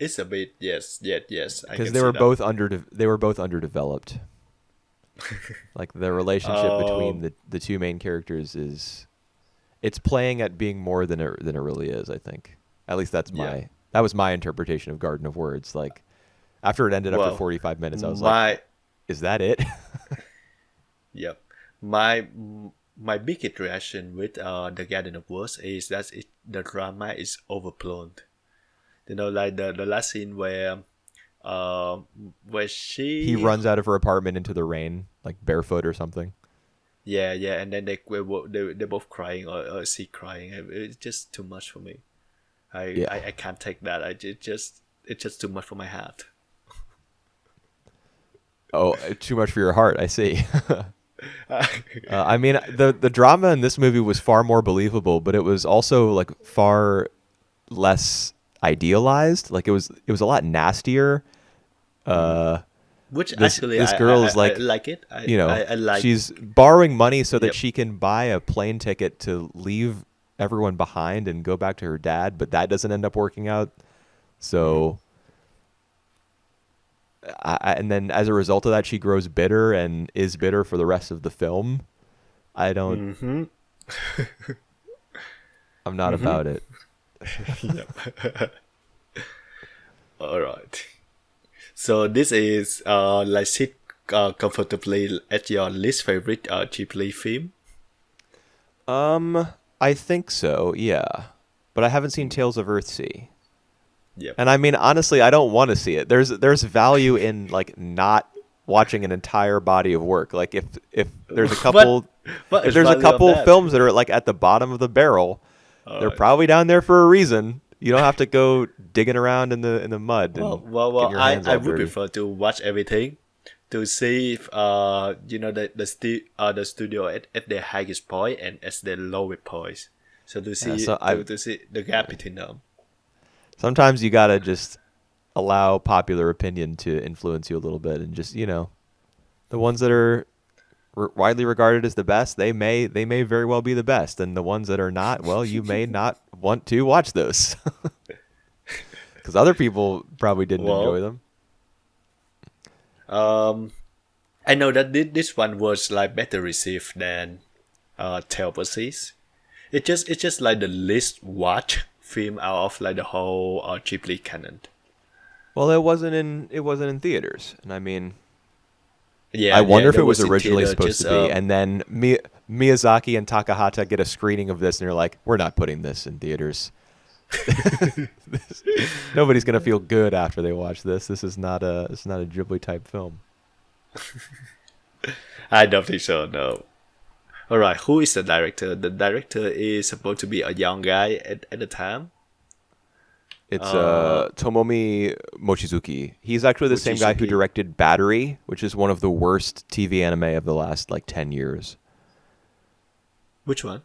It's a bit yes, yes, yes. I because can see that. they were both underdeveloped. Like the relationship between Um. the two main characters it's playing at being more than it really is. I think at least Yeah. that was my interpretation of Garden of Words. Like after it ended after Well, 45 minutes, I was like, my is that it? yep. My biggest reaction with the Garden of Words is that the drama is overblown. Like the last scene where um, where He she, runs out of her apartment into the rain, like barefoot or something. yeah, yeah, and then they're both crying, or she crying. It's just too much for me. Yeah. I can't take that. It's just too much for my heart. Oh, too much for your heart. I see. I mean, the drama in this movie was far more believable, but it was also like far less idealized. Like it was a lot nastier. Uh, Which this actually this girl is I like, like it. I like. she's borrowing money so that Yep. she can buy a plane ticket to leave everyone behind and go back to her dad, but that doesn't end up working out. So, and then as a result of that, she grows bitter and is bitter for the rest of the film. I don't. Mm-hmm. I'm not about it. All right. So this is like sit comfortably at your least favorite Ghibli film. I think so. Yeah, but I haven't seen Tales of Earthsea. Yep. And I mean, honestly, I don't want to see it. There's value in like not watching an entire body of work. Like if there's a What? couple What if is there's a value of couple that? films that are like at the bottom of the barrel, All they're right. probably down there for a reason. You don't have to go digging around in the mud and getting your hands I all would dirty. prefer to watch everything to see if the studio at their highest point and at their lowest point. So Yeah, so I to see the gap between them. sometimes you gotta just allow popular opinion to influence you a little bit, and just the ones that are widely regarded as the best, they may very well be the best, and the ones that are not, well, you may not want to watch those because other people probably didn't enjoy Well, them. um, I know that this one was like better received than Telepathis. It's just like the least watched film out of like the whole Ghibli canon. Well, it wasn't in theaters, and I mean, I Yeah, wonder if that it was was in originally theater. supposed Just to be, and then Miyazaki and Takahata get a screening of this, and they're like, "We're not putting this in theaters. Nobody's gonna feel good after they watch this. It's not a Ghibli type film." I don't think so. No. All right. Who is the director? The director is supposed to be a young guy at the time. It's Uh, Tomomi Mochizuki. He's actually the same guy who Mochizuki. directed Battery, which is one of the worst TV anime of the last like 10 years. Which one?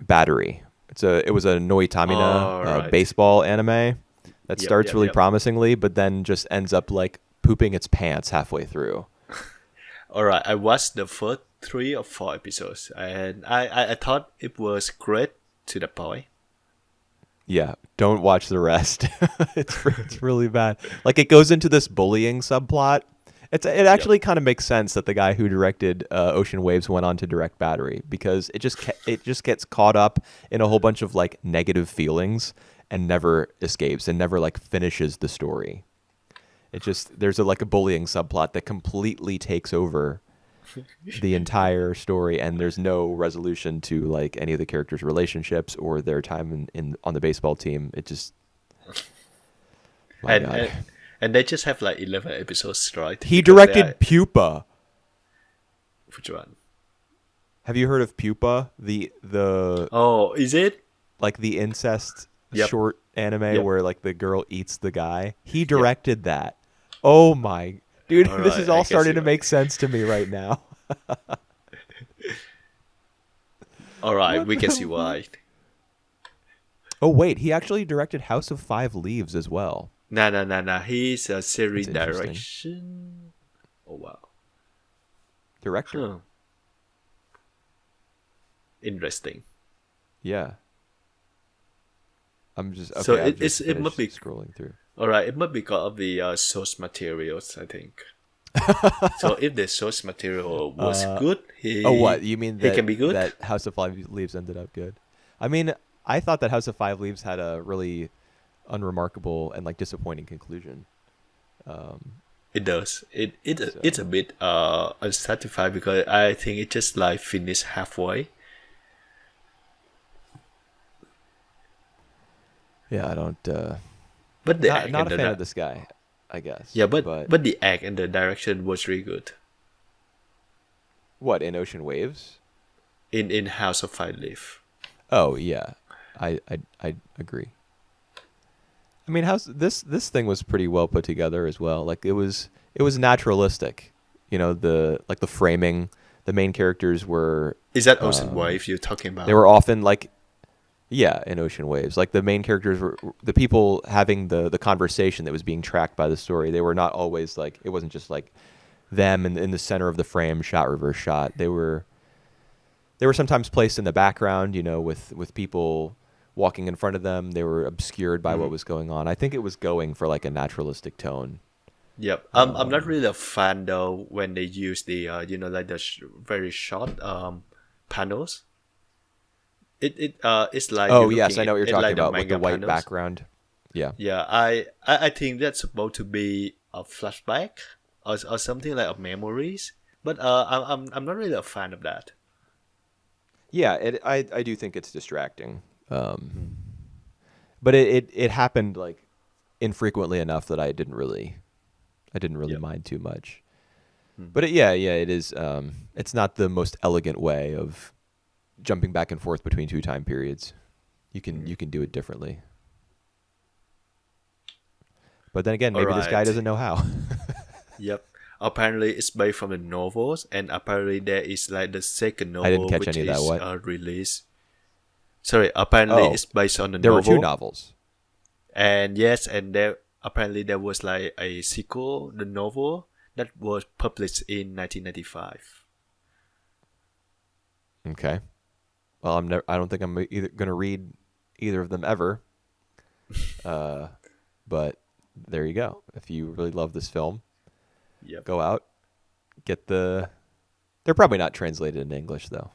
Battery. It was a Noitamina All right. baseball anime that Yep. starts Yep. really Yep. promisingly, but then just ends up like pooping its pants halfway through. All right. I watched the first 3 or 4 episodes, and I thought it was great to the point. Yeah, don't watch the rest. It's really bad. Like it goes into this bullying subplot. It actually kind of makes sense that the guy who directed Ocean Waves went on to direct Battery, because it just gets caught up in a whole bunch of like negative feelings and never escapes and never like finishes the story. There's like a bullying subplot that completely takes over the entire story, and there's no resolution to like any of the characters' relationships or their time in on the baseball team. It just, my And, God. and and they just have like 11 episodes, right? He Because they directed are, Pupa. which one? Have you heard of Pupa? The Oh, is it? like the incest Yep. short anime Yep. where like the girl eats the guy. He directed that. Oh my dude, All this right, is I all guess starting to you're make sense to me right now. All right, What we can the see fuck? why. Oh wait, he actually directed House of Five Leaves as well. Nah. He's a series That's interesting. direction. Oh wow. Director. Huh. Interesting. Yeah. I'm just okay. So I've just it must be finished scrolling through. all right. It must be because of the source materials, I think. So if the source material was good, Oh, what you mean he that can be good. that House of Five Leaves ended up good? I mean, I thought that House of Five Leaves had a really unremarkable and like disappointing conclusion. It does. It's a So bit unsatisfied because I think it just like finished halfway. yeah, I don't. But the Not a the, fan of this guy. I guess. Yeah, But but the act and the direction was really good what in Ocean Waves? in House of Five Leaf. Oh yeah, I agree. I mean, how's this thing was pretty well put together as well. Like it was naturalistic. You know, the framing. The main characters were Is that Ocean Wave you're talking they about? were often like yeah in Ocean Waves. Like the main characters were the people having the conversation that was being tracked by the story. They were not always like it wasn't just like them in the center of the frame, shot reverse shot. They were sometimes placed in the background, you know, with people walking in front of them. They were obscured by what Mm. was going on. I think it was going for like a naturalistic tone. Yep. I'm not really a fan though when they use the like the very short panels. It's like Oh you're yes, looking I know what you're at talking like the about with the manga white panels. background. Yeah. Yeah, I think that's supposed to be a flashback or something like a memories. But I'm not really a fan of that. Yeah, I do think it's distracting. Mm. But it happened like infrequently enough that I didn't really Yep. mind too much. Mm. But yeah, it is. It's not the most elegant way of jumping back and forth between two time periods. You can Mm. you can do it differently. But then again, All maybe this guy right. doesn't know how. Yep. Apparently, it's based from the novels, and apparently there is like the second I didn't novel catch which any of that. is What? released. Sorry, apparently Oh, it's based on the there were two novel, novels. and yes, and there apparently there was like a sequel, the novel that was published in 1995. Okay. Well, I don't think I'm either going to read either of them ever. Uh, but there you go. If you really love this film, Yep. go out, get the. They're probably not translated in English though.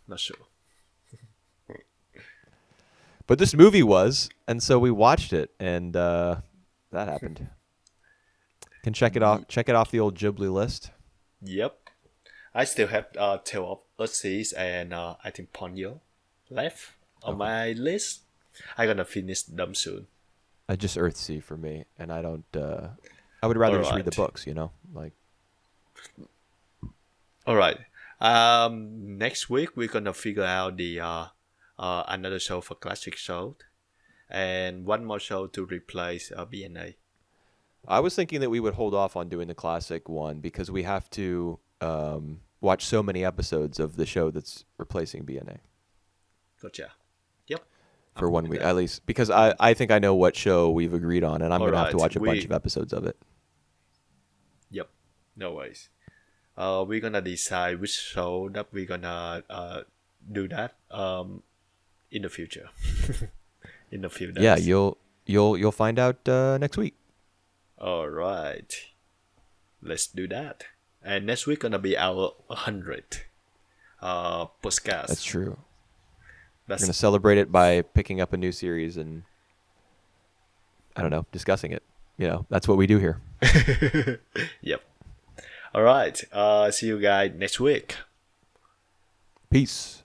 Not sure. But this movie was, and so we watched it, and that happened. Can check it off. Ye- Check it off the old Ghibli list. Yep. I still have Tale of Ursis and I think Ponyo left on Okay. my list. I'm gonna finish them soon. Just Earthsea for me, and I don't. I would rather just read the Alright. books. Like Alright. Next week we're gonna figure out the another show for classic show and one more show to replace BNA. I was thinking that we would hold off on doing the classic one because we have to watch so many episodes of the show that's replacing BNA Gotcha. Yep. for I'm good 1 with week that. at least. Because I think I know what show we've agreed on, and I'm going to have to Alright. watch a bunch of episodes of it. Yep. No worries. We're gonna decide which show that we're gonna do that in the future. In a few Yeah, days. you'll find out next week. All right, let's do that. And next week gonna be our 100th That's podcast. true. We're That's going to celebrate it by picking up a new series and I don't know, discussing it. That's what we do here. yep. All right. See you guys next week. Peace.